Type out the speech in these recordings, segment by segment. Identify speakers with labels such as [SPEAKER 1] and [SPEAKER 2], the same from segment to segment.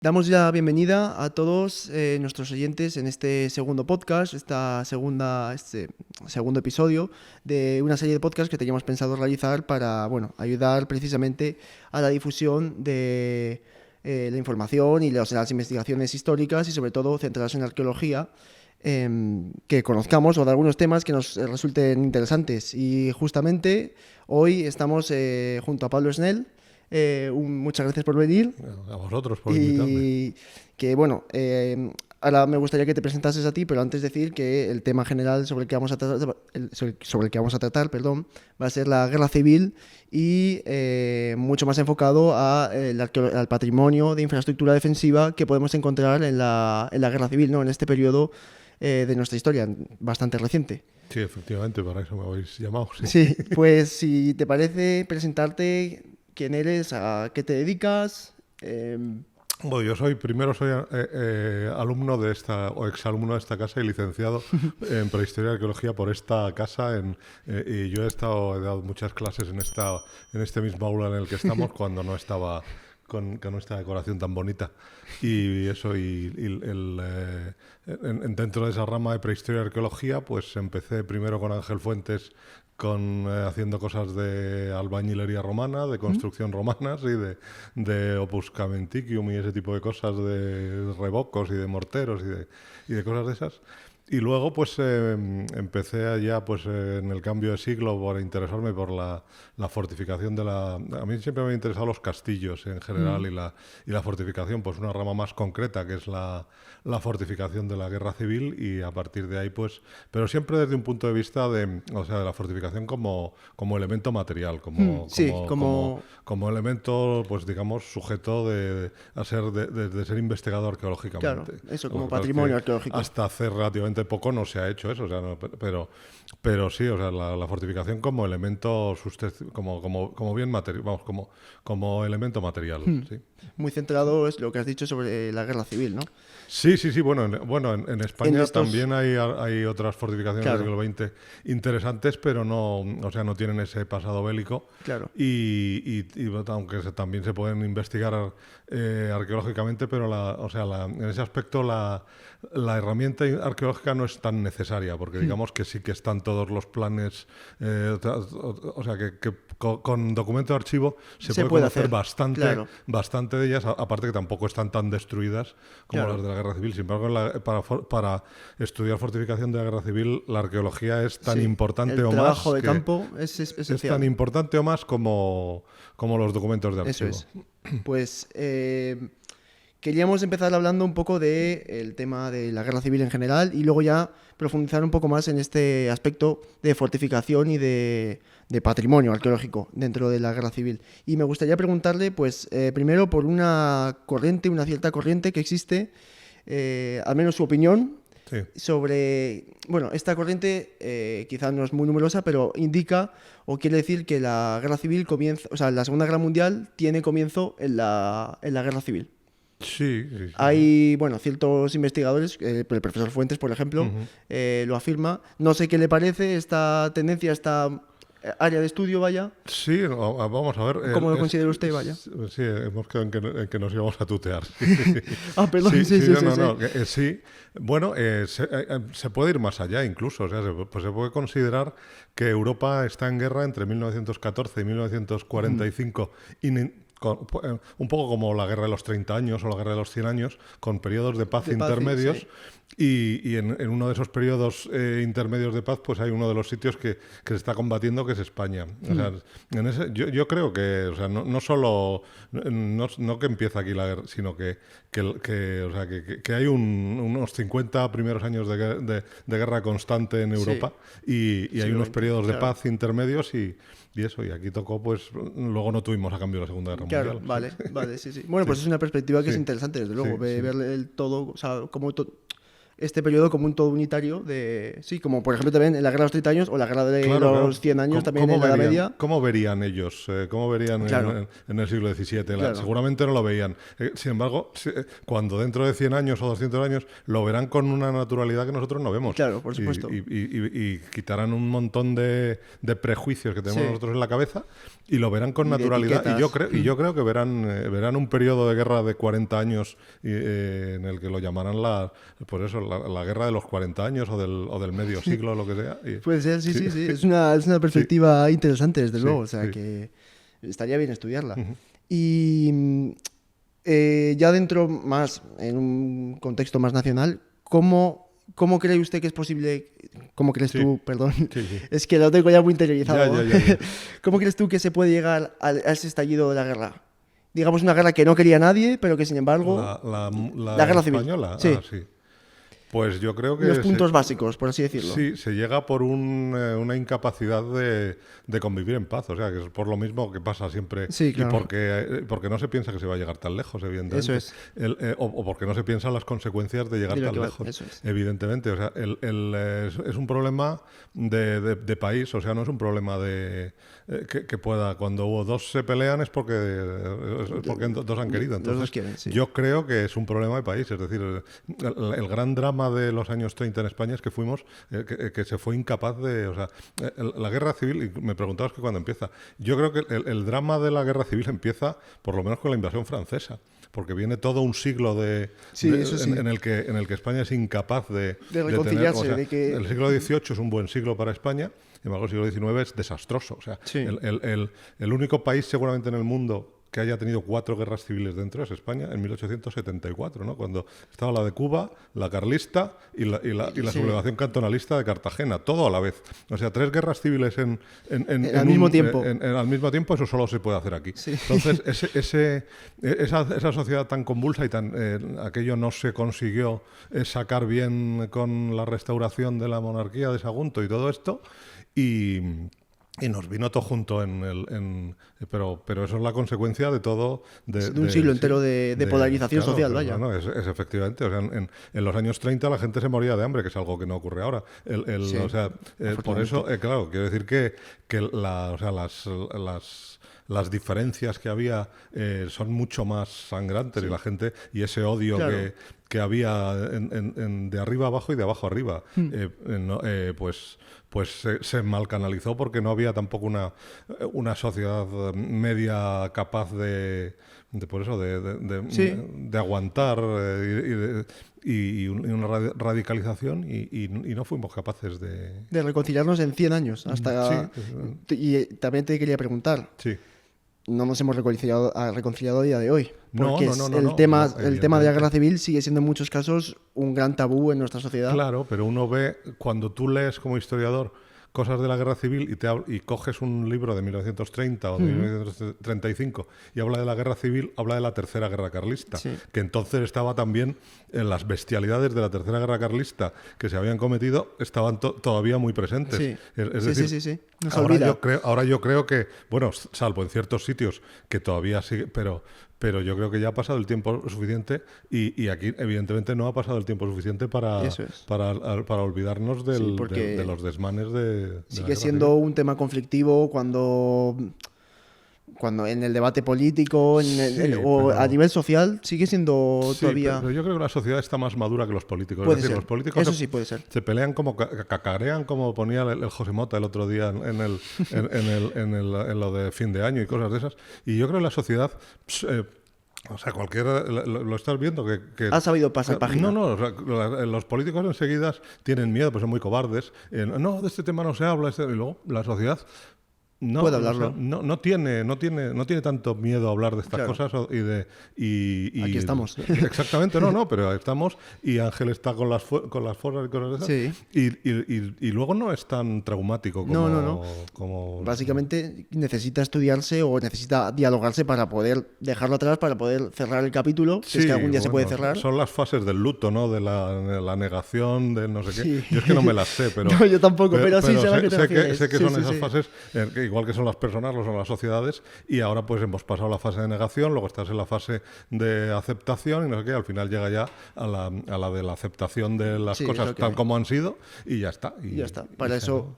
[SPEAKER 1] Damos la bienvenida a todos nuestros oyentes en este segundo podcast, este segundo episodio de una serie de podcasts que teníamos pensado realizar para ayudar precisamente a la difusión de la información y las investigaciones históricas y sobre todo centradas en la arqueología, que conozcamos o de algunos temas que nos resulten interesantes. Y justamente hoy estamos junto a Pablo Snell. Muchas gracias por venir.
[SPEAKER 2] A vosotros por invitarme.
[SPEAKER 1] Y que ahora me gustaría que te presentases a ti, pero antes decir que el tema general sobre el que vamos a tratar, va a ser la guerra civil y mucho más enfocado al patrimonio de infraestructura defensiva que podemos encontrar en la guerra civil, ¿no? En este periodo de nuestra historia, bastante reciente.
[SPEAKER 2] Sí, efectivamente, para eso me habéis llamado.
[SPEAKER 1] Sí, pues si te parece presentarte. ¿Quién eres? ¿A qué te dedicas?
[SPEAKER 2] Bueno, yo soy alumno de o exalumno de esta casa y licenciado en Prehistoria y Arqueología por esta casa. Y yo he dado muchas clases en este mismo aula en el que estamos cuando no estaba con esta decoración tan bonita. Y eso, dentro de esa rama de Prehistoria y Arqueología, pues empecé primero con Ángel Fuentes haciendo cosas de albañilería romana, de construcción romanas y de opuscamenticium y ese tipo de cosas, de revocos y de morteros y de cosas de esas. Y luego pues empecé allá en el cambio de siglo por interesarme por la fortificación a mí siempre me han interesado los castillos en general y la fortificación, pues una rama más concreta que es la fortificación de la guerra civil, y a partir de ahí pero siempre desde un punto de vista de la fortificación como elemento material, como elemento, pues digamos, sujeto de ser investigado arqueológicamente.
[SPEAKER 1] Claro, eso, como patrimonio arqueológico.
[SPEAKER 2] Hasta hace relativamente poco no se ha hecho eso, pero sí, la fortificación como elemento como bien material, como elemento material. Sí.
[SPEAKER 1] Muy centrado es lo que has dicho sobre la guerra civil, ¿no?
[SPEAKER 2] Sí. Bueno, en España también hay otras fortificaciones del siglo XX interesantes, pero no tienen ese pasado bélico.
[SPEAKER 1] Claro.
[SPEAKER 2] Y aunque también se pueden investigar arqueológicamente, pero en ese aspecto la herramienta arqueológica no es tan necesaria, porque digamos que sí que están todos los planes, que con documento de archivo se puede conocer bastante de ellas, aparte que tampoco están tan destruidas como las de la guerra civil. Sin embargo, para estudiar fortificación de la guerra civil, la arqueología es tan importante o más. El
[SPEAKER 1] trabajo de campo es esencial.
[SPEAKER 2] Es tan importante o más como los documentos de archivo.
[SPEAKER 1] Eso es. Pues queríamos empezar hablando un poco del tema de la guerra civil en general y luego ya profundizar un poco más en este aspecto de fortificación y de patrimonio arqueológico dentro de la guerra civil. Y me gustaría preguntarle, pues, primero por una cierta corriente que existe, al menos su opinión,
[SPEAKER 2] sí,
[SPEAKER 1] sobre... Bueno, esta corriente quizás no es muy numerosa, pero indica o quiere decir que la guerra civil la Segunda Guerra Mundial tiene comienzo en la guerra civil.
[SPEAKER 2] Sí.
[SPEAKER 1] Hay, ciertos investigadores, el profesor Fuentes, por ejemplo, lo afirma. No sé qué le parece esta tendencia, esta área de estudio, vaya.
[SPEAKER 2] Sí, vamos a ver.
[SPEAKER 1] ¿Cómo lo considera usted, vaya?
[SPEAKER 2] Sí, hemos quedado en que nos íbamos a tutear.
[SPEAKER 1] Perdón,
[SPEAKER 2] sí. Bueno, se puede ir más allá incluso. Se puede considerar que Europa está en guerra entre 1914 y 1945 un poco como la guerra de los 30 años o la guerra de los 100 años, con periodos de paz intermedios. Sí. Y en uno de esos periodos intermedios de paz, pues hay uno de los sitios que se está combatiendo, que es España. Yo creo que no solo no que empieza aquí la guerra, sino que hay unos 50 primeros años de guerra constante en Europa, y hay unos periodos de paz intermedios y aquí tocó, pues luego no tuvimos a cambio la Segunda Guerra Mundial.
[SPEAKER 1] Claro, vale, sí. Bueno, pues es una perspectiva que es interesante, desde luego, ver el todo, este periodo como un todo unitario de... Sí, como por ejemplo también en la guerra de los 30 años o la guerra de los 100 años también en la Edad Media.
[SPEAKER 2] ¿Cómo verían ellos? ¿Cómo verían en el siglo XVII? Seguramente no lo veían. Sin embargo, cuando dentro de 100 años o 200 años lo verán con una naturalidad que nosotros no vemos.
[SPEAKER 1] Claro, por supuesto.
[SPEAKER 2] Y quitarán un montón de prejuicios que tenemos nosotros en la cabeza y lo verán con naturalidad. Y yo creo que verán un periodo de guerra de 40 años en el que lo llamarán la guerra de los 40 años o del medio siglo, lo que sea.
[SPEAKER 1] Puede ser, sí. Es una perspectiva interesante, desde luego. O sea, que estaría bien estudiarla. Y ya dentro más, en un contexto más nacional, ¿cómo cree usted que es posible? ¿Cómo crees tú? Perdón. Sí. Es que lo tengo ya muy interiorizado. Ya. ¿Cómo crees tú que se puede llegar a ese estallido de la guerra? Digamos una guerra que no quería nadie, pero que sin embargo...
[SPEAKER 2] La
[SPEAKER 1] guerra civil.
[SPEAKER 2] Española.
[SPEAKER 1] Sí.
[SPEAKER 2] Sí. Pues yo creo que...
[SPEAKER 1] Los puntos básicos, por así decirlo.
[SPEAKER 2] Sí, se llega por una incapacidad de convivir en paz. O sea, que es por lo mismo que pasa siempre.
[SPEAKER 1] Sí, claro.
[SPEAKER 2] Y porque no se piensa que se va a llegar tan lejos, evidentemente.
[SPEAKER 1] Eso es.
[SPEAKER 2] O porque no se piensan las consecuencias de llegar tan lejos.
[SPEAKER 1] Eso es.
[SPEAKER 2] Evidentemente. O sea, es un problema de país. O sea, no es un problema de que pueda... Cuando dos se pelean es porque dos han querido. Entonces,
[SPEAKER 1] los dos quieren, sí.
[SPEAKER 2] Yo creo que es un problema de país. Es decir, el gran drama de los años 30 en España es que fuimos que se fue incapaz de... O sea, la guerra civil, y me preguntabas que cuándo empieza. Yo creo que el drama de la guerra civil empieza por lo menos con la invasión francesa, porque viene todo un siglo en el que España es incapaz de
[SPEAKER 1] reconciliarse.
[SPEAKER 2] Tener, o sea, el siglo XVIII es un buen siglo para España, sin embargo el siglo XIX es desastroso. O sea, el único país seguramente en el mundo que haya tenido 4 guerras civiles dentro es España en 1874, ¿no? Cuando estaba la de Cuba, la carlista y la sublevación cantonalista de Cartagena, todo a la vez. O sea, 3 guerras civiles
[SPEAKER 1] al mismo tiempo.
[SPEAKER 2] Al mismo tiempo, eso solo se puede hacer aquí.
[SPEAKER 1] Sí.
[SPEAKER 2] Entonces, esa sociedad tan convulsa y aquello no se consiguió sacar bien con la restauración de la monarquía de Sagunto y todo esto, y nos vino todo junto pero eso es la consecuencia de todo... De
[SPEAKER 1] un siglo entero de polarización social, vaya.
[SPEAKER 2] No, es efectivamente. O sea, en los años 30 la gente se moría de hambre, que es algo que no ocurre ahora. O sea, por eso, claro, quiero decir que las diferencias que había son mucho más sangrantes y la gente, y ese odio que había de arriba abajo y de abajo arriba, pues se mal canalizó porque no había tampoco una sociedad media capaz de aguantar y una radicalización y no fuimos capaces de
[SPEAKER 1] reconciliarnos en 100 años hasta. Sí. Y también te quería preguntar.
[SPEAKER 2] Sí.
[SPEAKER 1] No nos hemos reconciliado a día de hoy. Porque el tema de la guerra civil sigue siendo en muchos casos un gran tabú en nuestra sociedad.
[SPEAKER 2] Claro, pero uno ve, cuando tú lees como historiador cosas de la guerra civil y coges un libro de 1930 o de 1935 y habla de la guerra civil, habla de la Tercera Guerra Carlista, que entonces estaba también en las bestialidades de la Tercera Guerra Carlista que se habían cometido, estaban todavía muy presentes.
[SPEAKER 1] Sí.
[SPEAKER 2] Es decir,
[SPEAKER 1] sí. No se olvida.
[SPEAKER 2] Ahora yo creo que, bueno, salvo en ciertos sitios que todavía sigue, pero yo creo que ya ha pasado el tiempo suficiente y aquí evidentemente no ha pasado el tiempo suficiente para olvidarnos de los desmanes de
[SPEAKER 1] sigue siendo un tema conflictivo cuando en el debate político a nivel social sigue siendo todavía...
[SPEAKER 2] Pero yo creo que la sociedad está más madura que los políticos.
[SPEAKER 1] Puede
[SPEAKER 2] es decir,
[SPEAKER 1] ser.
[SPEAKER 2] Los políticos
[SPEAKER 1] eso sí puede ser.
[SPEAKER 2] Se pelean como cacarean, como ponía el José Mota el otro día en lo de fin de año y cosas de esas. Y yo creo que la sociedad... o sea, cualquiera lo estás viendo que
[SPEAKER 1] ha sabido pasar página.
[SPEAKER 2] No, o sea, los políticos enseguida tienen miedo, pues son muy cobardes. No, de este tema no se habla. Y luego la sociedad
[SPEAKER 1] puede hablarlo.
[SPEAKER 2] No tiene tanto miedo a hablar de estas cosas
[SPEAKER 1] aquí estamos.
[SPEAKER 2] Exactamente, pero estamos y Ángel está con las foras y cosas de esas. Y luego no es tan traumático como...
[SPEAKER 1] Básicamente necesita estudiarse o necesita dialogarse para poder dejarlo atrás, para poder cerrar el capítulo, si es que algún día se puede cerrar.
[SPEAKER 2] Son las fases del luto, ¿no? De la negación, de no sé qué. Yo es que no me las sé, pero...
[SPEAKER 1] No, yo tampoco, pero sí sé a qué te refieres.
[SPEAKER 2] Sé que son esas fases igual que son las personas, lo son las sociedades, y ahora pues hemos pasado la fase de negación, luego estás en la fase de aceptación y no sé qué, al final llega ya a la de la aceptación de las cosas tal como han sido y ya está.
[SPEAKER 1] Y ya está. Para eso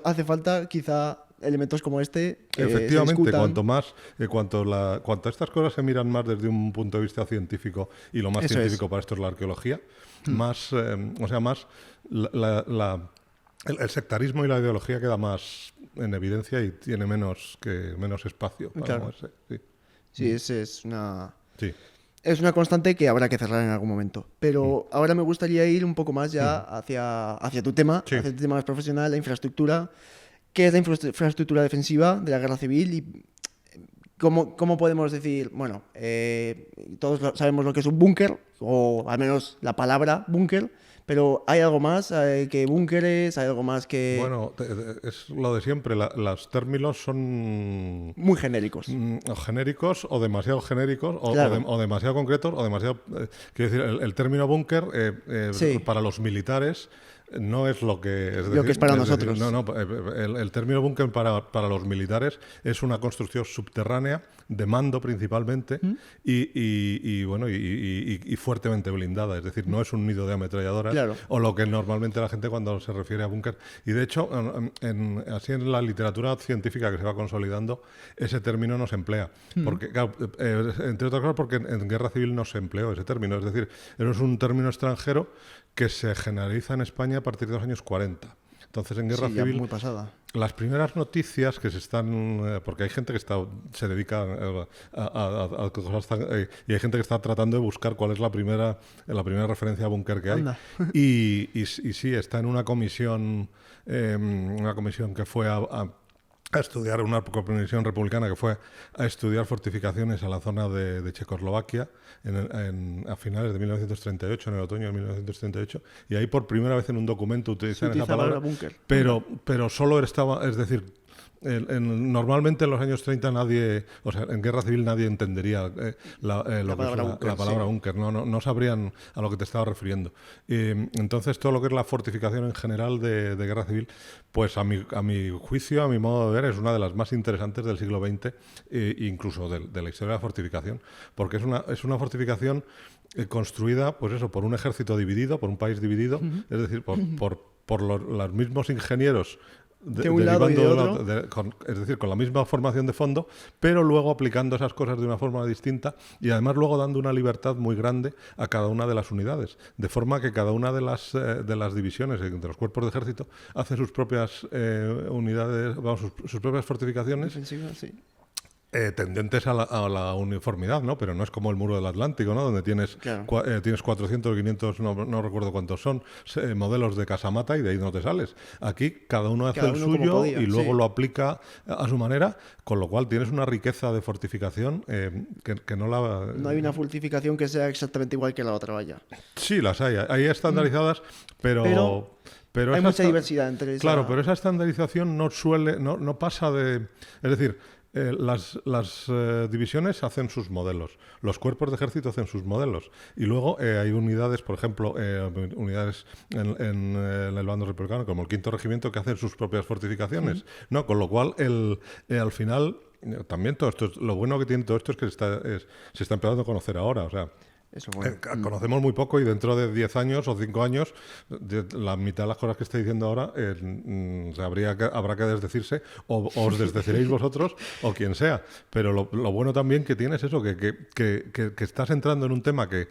[SPEAKER 1] hace falta quizá elementos como este que
[SPEAKER 2] efectivamente, cuanto estas cosas se miran más desde un punto de vista científico, y lo más científico para esto es la arqueología, más el sectarismo y la ideología queda más en evidencia y tiene menos espacio para moverse.
[SPEAKER 1] Sí, es una constante que habrá que cerrar en algún momento. Pero ahora me gustaría ir un poco más ya hacia tu tema, hacia tu tema más profesional, la infraestructura. ¿Qué es la infraestructura defensiva de la guerra civil? Y ¿cómo podemos decir? Bueno, todos sabemos lo que es un búnker, o al menos la palabra búnker, pero ¿hay algo más que búnkeres? ¿Hay algo más que...?
[SPEAKER 2] Bueno, es lo de siempre. Los términos son...
[SPEAKER 1] muy genéricos.
[SPEAKER 2] O genéricos, o demasiado genéricos, o demasiado concretos, o demasiado... quiero decir, el término búnker para los militares no es lo que
[SPEAKER 1] es para nosotros.
[SPEAKER 2] El término búnker para los militares es una construcción subterránea de mando principalmente y fuertemente blindada, es decir, no es un nido de ametralladoras o lo que normalmente la gente cuando se refiere a búnker. Y de hecho, así en la literatura científica que se va consolidando, ese término no se emplea. Porque, claro, entre otras cosas porque en guerra civil no se empleó ese término, es decir, es un término extranjero que se generaliza en España a partir de los años 40. Entonces, en guerra civil,
[SPEAKER 1] muy pasada.
[SPEAKER 2] Las primeras noticias que se están... porque hay gente que se dedica a cosas y hay gente que está tratando de buscar cuál es la primera referencia a búnker que hay. Y sí, está en una comisión que fue a estudiar, una comisión republicana que fue a estudiar fortificaciones a la zona de Checoslovaquia a finales de 1938, en el otoño de 1938, y ahí por primera vez en un documento utilizan esa palabra, pero solo estaba, es decir, normalmente en los años 30 en guerra civil nadie entendería la palabra búnker, no sabrían a lo que te estaba refiriendo. Entonces todo lo que es la fortificación en general de guerra civil, pues a mi juicio, a mi modo de ver, es una de las más interesantes del siglo XX, incluso de la historia de la fortificación, porque es una fortificación construida, pues eso, por un ejército dividido, por un país dividido, es decir, por los mismos ingenieros
[SPEAKER 1] de un lado y de otro.
[SPEAKER 2] Es decir, con la misma formación de fondo, pero luego aplicando esas cosas de una forma distinta y además luego dando una libertad muy grande a cada una de las unidades, de forma que cada una de las divisiones, de los cuerpos de ejército, hace sus propias unidades, sus propias fortificaciones. Tendentes a la uniformidad, ¿no? Pero no es como el muro del Atlántico, ¿no? Donde tienes 400 o 500, no recuerdo cuántos son, modelos de casamata y de ahí no te sales. Aquí cada uno hace el suyo y luego lo aplica a su manera, con lo cual tienes una riqueza de fortificación que no la...
[SPEAKER 1] No hay una fortificación que sea exactamente igual que la otra, vaya.
[SPEAKER 2] Sí, las hay estandarizadas, pero
[SPEAKER 1] hay mucha diversidad entre esas.
[SPEAKER 2] Claro, pero esa estandarización no pasa de... Es decir... Las divisiones hacen sus modelos, los cuerpos de ejército hacen sus modelos y luego hay unidades, por ejemplo, unidades en el bando republicano como el 5º Regimiento que hacen sus propias fortificaciones, ¿no? Con lo cual al final también todo esto, lo bueno que tiene todo esto es que se está empezando a conocer ahora, o sea...
[SPEAKER 1] Eso, bueno.
[SPEAKER 2] Conocemos muy poco y dentro de 10 años o 5 años, la mitad de las cosas que estoy diciendo ahora habrá que desdecirse o os desdeciréis vosotros o quien sea. Pero lo bueno también que tienes eso, que estás entrando en un tema que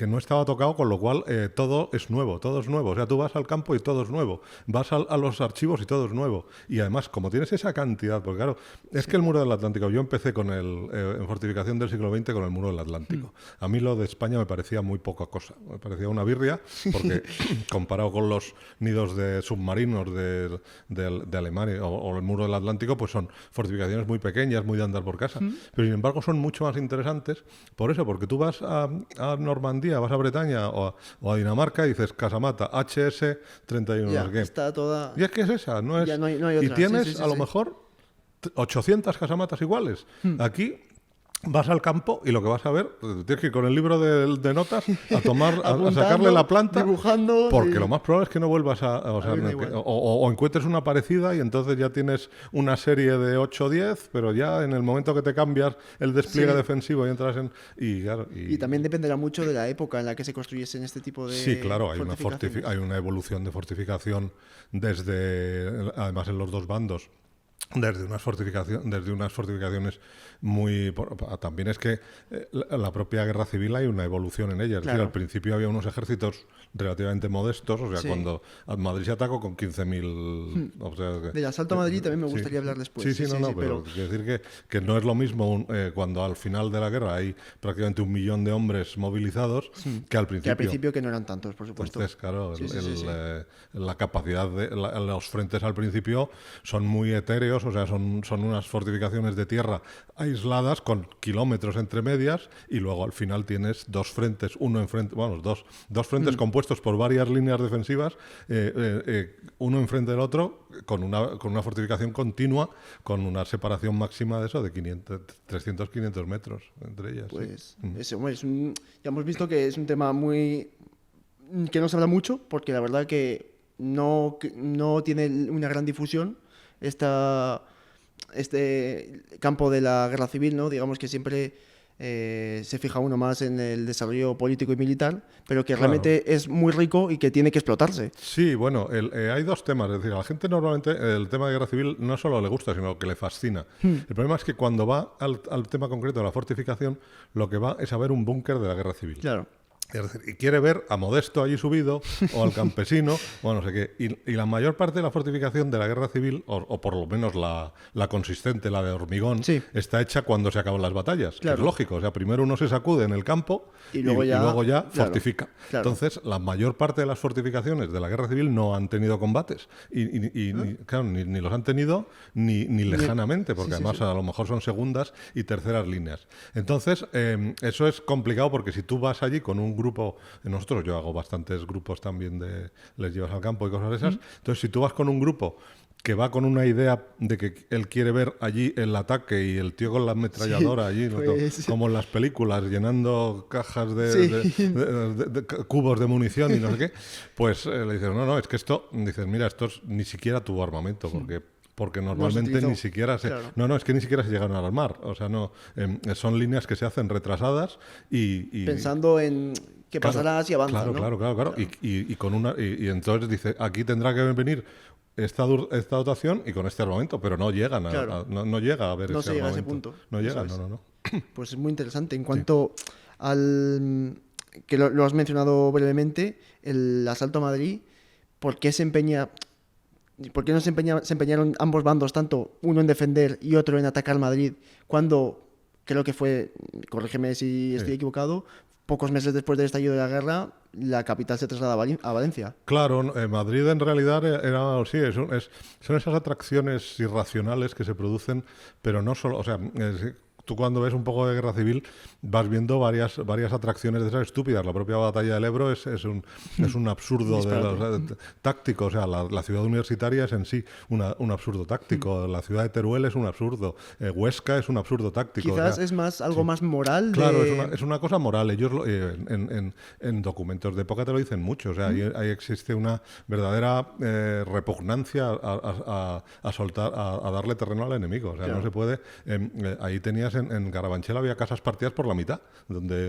[SPEAKER 2] no estaba tocado, con lo cual todo es nuevo. O sea, tú vas al campo y todo es nuevo. Vas a los archivos y todo es nuevo. Y además, como tienes esa cantidad, porque claro, es que el muro del Atlántico, yo empecé en fortificación del siglo XX con el muro del Atlántico. A mí lo de España me parecía muy poca cosa, me parecía una birria, porque comparado con los nidos de submarinos de Alemania o el muro del Atlántico, pues son fortificaciones muy pequeñas, muy de andar por casa, pero sin embargo son mucho más interesantes, porque tú vas a Normandía, vas a Bretaña o a Dinamarca y dices casamata HS 31,
[SPEAKER 1] ya,
[SPEAKER 2] no sé qué.
[SPEAKER 1] Está toda...
[SPEAKER 2] Y es que es esa, no es...
[SPEAKER 1] Ya no hay otra.
[SPEAKER 2] Y tienes a lo mejor 800 casamatas iguales. Aquí vas al campo y lo que vas a ver, tienes que ir con el libro de notas a tomar, a
[SPEAKER 1] Apuntando,
[SPEAKER 2] sacarle la planta,
[SPEAKER 1] dibujando,
[SPEAKER 2] porque
[SPEAKER 1] sí.
[SPEAKER 2] lo más probable es que no vuelvas o sea,
[SPEAKER 1] mí me da igual.
[SPEAKER 2] o encuentres una parecida y entonces ya tienes una serie de 8 o 10, pero ya en el momento que te cambias el despliegue
[SPEAKER 1] Sí.
[SPEAKER 2] defensivo y entras en... Y, claro,
[SPEAKER 1] Y también dependerá mucho de la época en la que se construyesen este tipo de
[SPEAKER 2] sí, claro,
[SPEAKER 1] fortificaciones.
[SPEAKER 2] hay una evolución de fortificación además en los dos bandos. Desde unas fortificaciones también es que la propia guerra civil hay una evolución en ella. Es decir,
[SPEAKER 1] Claro.
[SPEAKER 2] al principio había unos ejércitos relativamente modestos, o sea,
[SPEAKER 1] Sí.
[SPEAKER 2] cuando Madrid se atacó con 15.000... O sea,
[SPEAKER 1] Del asalto a Madrid también me
[SPEAKER 2] sí.
[SPEAKER 1] gustaría hablar después.
[SPEAKER 2] Sí, no, pero quiero decir que no es lo mismo cuando al final de la guerra hay prácticamente 1 millón de hombres movilizados que al
[SPEAKER 1] Que
[SPEAKER 2] principio.
[SPEAKER 1] al principio que no eran tantos, por supuesto.
[SPEAKER 2] Entonces, claro,
[SPEAKER 1] Sí.
[SPEAKER 2] la capacidad de los frentes al principio son muy etéreos, o sea, son unas fortificaciones de tierra aisladas con kilómetros entre medias y luego al final tienes dos frentes, dos frentes compuestos por varias líneas defensivas, uno enfrente del otro con una fortificación continua con una separación máxima de eso de 300-500 metros entre ellas.
[SPEAKER 1] Pues
[SPEAKER 2] sí.
[SPEAKER 1] hombre, ya hemos visto que es un tema que no se habla mucho, porque la verdad que no tiene una gran difusión este campo de la guerra civil, ¿no? Digamos que siempre se fija uno más en el desarrollo político y militar, pero que realmente es muy rico y que tiene que explotarse.
[SPEAKER 2] Sí, bueno, hay dos temas. Es decir, a la gente normalmente el tema de guerra civil no solo le gusta, sino que le fascina. El problema es que cuando va al tema concreto de la fortificación, lo que va es a ver un búnker de la guerra civil.
[SPEAKER 1] Claro.
[SPEAKER 2] Es decir, y quiere ver a Modesto allí subido, o al campesino, o no sé qué. Y la mayor parte de la fortificación de la guerra civil, o por lo menos la consistente, la de hormigón,
[SPEAKER 1] Sí.
[SPEAKER 2] está hecha cuando se acaban las batallas.
[SPEAKER 1] Claro.
[SPEAKER 2] Que es lógico. O sea, primero uno se sacude en el campo
[SPEAKER 1] Y luego ya
[SPEAKER 2] claro, fortifica.
[SPEAKER 1] claro.
[SPEAKER 2] Entonces, la mayor parte de las fortificaciones de la guerra civil no han tenido combates. Claro, ni los han tenido ni lejanamente, porque además a lo mejor son segundas y terceras líneas. Entonces, eso es complicado porque si tú vas allí con un grupo, yo hago bastantes grupos también les llevas al campo y cosas de esas, entonces si tú vas con un grupo que va con una idea de que él quiere ver allí el ataque y el tío con la ametralladora allí, ¿no?
[SPEAKER 1] pues...
[SPEAKER 2] como en las películas, llenando cajas
[SPEAKER 1] Sí.
[SPEAKER 2] de cubos de munición y no sé qué, pues le dices, no, es que dices, mira, esto es ni siquiera tu armamento, porque normalmente ni siquiera
[SPEAKER 1] claro.
[SPEAKER 2] es que ni siquiera se llegan a armar, o sea, no, son líneas que se hacen retrasadas y
[SPEAKER 1] pensando en qué pasará si avanzan,
[SPEAKER 2] claro,
[SPEAKER 1] ¿no?
[SPEAKER 2] claro. Y entonces dice, aquí tendrá que venir esta dotación y con este armamento, pero no llegan no llega a ver
[SPEAKER 1] No
[SPEAKER 2] ese
[SPEAKER 1] se llega a
[SPEAKER 2] armamento.
[SPEAKER 1] ese punto.
[SPEAKER 2] No llega,
[SPEAKER 1] Eso es.
[SPEAKER 2] no.
[SPEAKER 1] Pues es muy interesante. En cuanto al que lo has mencionado brevemente, el asalto a Madrid, ¿por qué no se empeñaron ambos bandos, tanto uno en defender y otro en atacar Madrid, cuando creo que fue, corrígeme si estoy equivocado, pocos meses después del estallido de la guerra, la capital se traslada a Valencia?
[SPEAKER 2] Claro, Madrid en realidad son esas atracciones irracionales que se producen, pero no solo, o sea, tú cuando ves un poco de guerra civil vas viendo varias atracciones de esas estúpidas. La propia batalla del Ebro es un absurdo táctico. O sea, la ciudad universitaria es en sí un absurdo táctico. La ciudad de Teruel es un absurdo. Huesca es un absurdo táctico.
[SPEAKER 1] Quizás
[SPEAKER 2] o sea,
[SPEAKER 1] es más algo más moral.
[SPEAKER 2] Claro, es una cosa moral. Ellos en documentos de época te lo dicen mucho. O sea, ahí existe una verdadera repugnancia a darle terreno al enemigo. O sea, no se puede. Ahí tenías en Carabanchel había casas partidas por la mitad, donde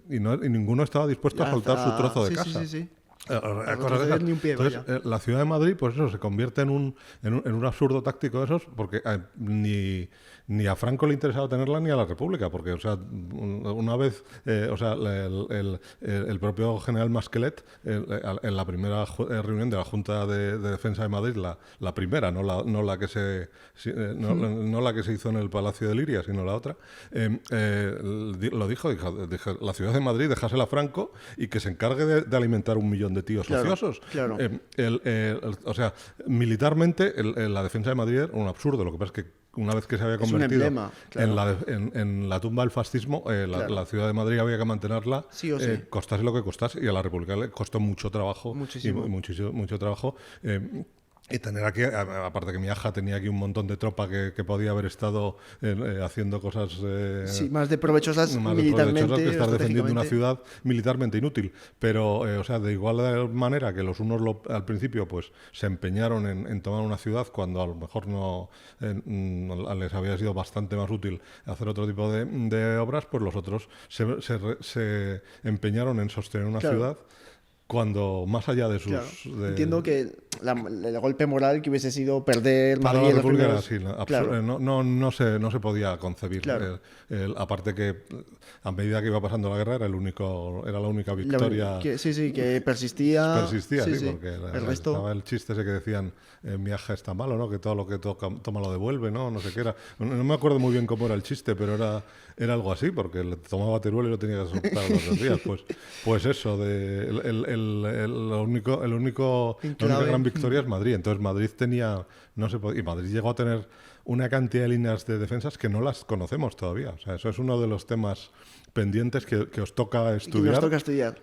[SPEAKER 2] y ninguno estaba dispuesto a soltar su trozo de casa.
[SPEAKER 1] Sí.
[SPEAKER 2] Ni un pie, entonces, la ciudad de Madrid, pues eso, se convierte en un absurdo táctico de esos, porque ni a Franco le interesaba tenerla ni a la República, porque, o sea, una vez, el propio general Masquelet, en la primera reunión de la Junta de Defensa de Madrid, la primera, no la que se hizo en el Palacio de Liria, sino la otra, lo dijo, la ciudad de Madrid, dejásela a Franco y que se encargue de alimentar 1 millón de tíos ociosos.
[SPEAKER 1] Claro.
[SPEAKER 2] O sea, militarmente la defensa de Madrid era un absurdo. Lo que pasa es que una vez que se había convertido en la tumba del fascismo, la ciudad de Madrid había que mantenerla,
[SPEAKER 1] sí o sí.
[SPEAKER 2] Costase lo que costase, y a la República le costó mucho trabajo.
[SPEAKER 1] Muchísimo.
[SPEAKER 2] Mucho trabajo. Y tener aquí, aparte que Miaja tenía aquí un montón de tropa que podía haber estado haciendo cosas
[SPEAKER 1] sí, más de provechosas
[SPEAKER 2] más
[SPEAKER 1] militarmente,
[SPEAKER 2] provechosas que estar defendiendo una
[SPEAKER 1] estratégicamente.
[SPEAKER 2] ciudad militarmente inútil. Pero, o sea, de igual manera que los unos al principio pues se empeñaron en tomar una ciudad cuando a lo mejor no les había sido bastante más útil hacer otro tipo de obras, pues los otros se empeñaron en sostener una
[SPEAKER 1] Claro.
[SPEAKER 2] ciudad cuando más allá de sus...
[SPEAKER 1] Claro. Entiendo que el golpe moral que hubiese sido perder
[SPEAKER 2] Para
[SPEAKER 1] Madrid
[SPEAKER 2] la
[SPEAKER 1] en los
[SPEAKER 2] República era
[SPEAKER 1] primeros...
[SPEAKER 2] así,
[SPEAKER 1] Claro,
[SPEAKER 2] no se podía concebir.
[SPEAKER 1] claro.
[SPEAKER 2] Aparte que a medida que iba pasando la guerra era la única victoria.
[SPEAKER 1] Sí, sí, que persistía.
[SPEAKER 2] Persistía,
[SPEAKER 1] Sí,
[SPEAKER 2] sí,
[SPEAKER 1] sí.
[SPEAKER 2] porque
[SPEAKER 1] El resto...
[SPEAKER 2] estaba el chiste ese que decían Miaja está malo, ¿no? Que todo lo que toma lo devuelve, ¿no? No sé qué era. No me acuerdo muy bien cómo era el chiste, pero era algo así, porque le tomaba Teruel y lo tenía que soltar los 2 días. Pues eso, la única
[SPEAKER 1] Enclave.
[SPEAKER 2] gran victoria es Madrid. Entonces Madrid tenía, no se podía, y Madrid llegó a tener una cantidad de líneas de defensas que no las conocemos todavía. O sea, eso es uno de los temas pendientes que os toca
[SPEAKER 1] Que
[SPEAKER 2] estudiar.
[SPEAKER 1] nos toca estudiar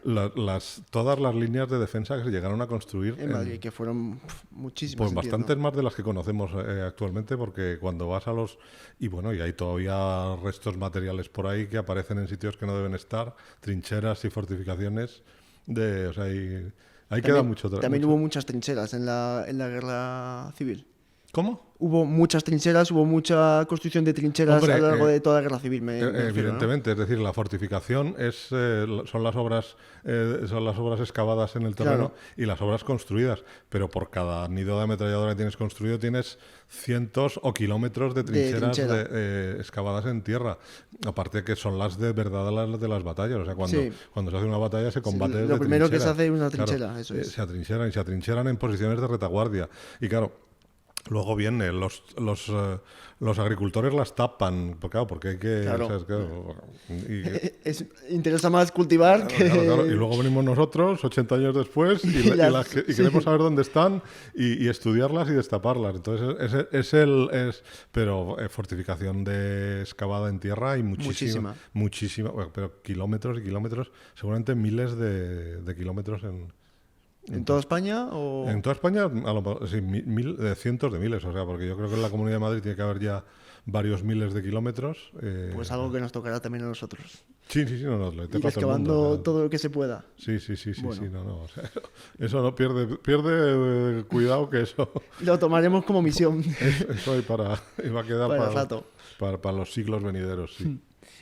[SPEAKER 2] Todas las líneas de defensa que se llegaron a construir
[SPEAKER 1] en Madrid, que fueron muchísimas,
[SPEAKER 2] pues
[SPEAKER 1] entiendo.
[SPEAKER 2] bastantes más de las que conocemos actualmente, porque cuando vas a los... Y bueno, y hay todavía restos materiales por ahí que aparecen en sitios que no deben estar, trincheras y fortificaciones, o sea, ahí queda mucho...
[SPEAKER 1] También hubo muchas trincheras en la guerra civil.
[SPEAKER 2] ¿Cómo?
[SPEAKER 1] Hubo muchas trincheras, hubo mucha construcción de trincheras
[SPEAKER 2] Hombre,
[SPEAKER 1] a lo largo de toda la guerra civil, me refiero, ¿no?
[SPEAKER 2] evidentemente, es decir, la fortificación son las obras excavadas en el terreno,
[SPEAKER 1] Claro.
[SPEAKER 2] y las obras construidas, pero por cada nido de ametralladora que tienes construido tienes cientos o kilómetros de trincheras
[SPEAKER 1] trinchera.
[SPEAKER 2] excavadas en tierra, aparte que son las de verdad las de las batallas, o sea,
[SPEAKER 1] Sí.
[SPEAKER 2] cuando se hace una batalla se combate
[SPEAKER 1] Lo
[SPEAKER 2] desde
[SPEAKER 1] primero que se
[SPEAKER 2] trincheras.
[SPEAKER 1] hace es una
[SPEAKER 2] Claro,
[SPEAKER 1] trinchera, eso es.
[SPEAKER 2] se atrincheran en posiciones de retaguardia, y claro, luego viene, los agricultores las tapan, porque hay que...
[SPEAKER 1] Claro.
[SPEAKER 2] o sea, es que-
[SPEAKER 1] Interesa más cultivar que...
[SPEAKER 2] claro. Y luego venimos nosotros, 80 años después, y queremos saber dónde están y estudiarlas y destaparlas. Entonces, pero fortificación excavada en tierra hay
[SPEAKER 1] Muchísima.
[SPEAKER 2] muchísima, bueno, pero kilómetros y kilómetros, seguramente miles de kilómetros
[SPEAKER 1] ¿En toda España o...?
[SPEAKER 2] en toda España, sí, cientos de miles, o sea, porque yo creo que en la Comunidad de Madrid tiene que haber ya varios miles de kilómetros.
[SPEAKER 1] Pues algo que nos tocará también a nosotros.
[SPEAKER 2] Sí, no, te
[SPEAKER 1] Ir
[SPEAKER 2] pasa el
[SPEAKER 1] excavando
[SPEAKER 2] mundo, o sea,
[SPEAKER 1] todo lo que se pueda.
[SPEAKER 2] Sí,
[SPEAKER 1] Bueno.
[SPEAKER 2] no, o sea, eso no pierde cuidado, que eso,
[SPEAKER 1] Lo tomaremos como misión
[SPEAKER 2] eso y va a quedar
[SPEAKER 1] para el rato.
[SPEAKER 2] para los siglos venideros, sí.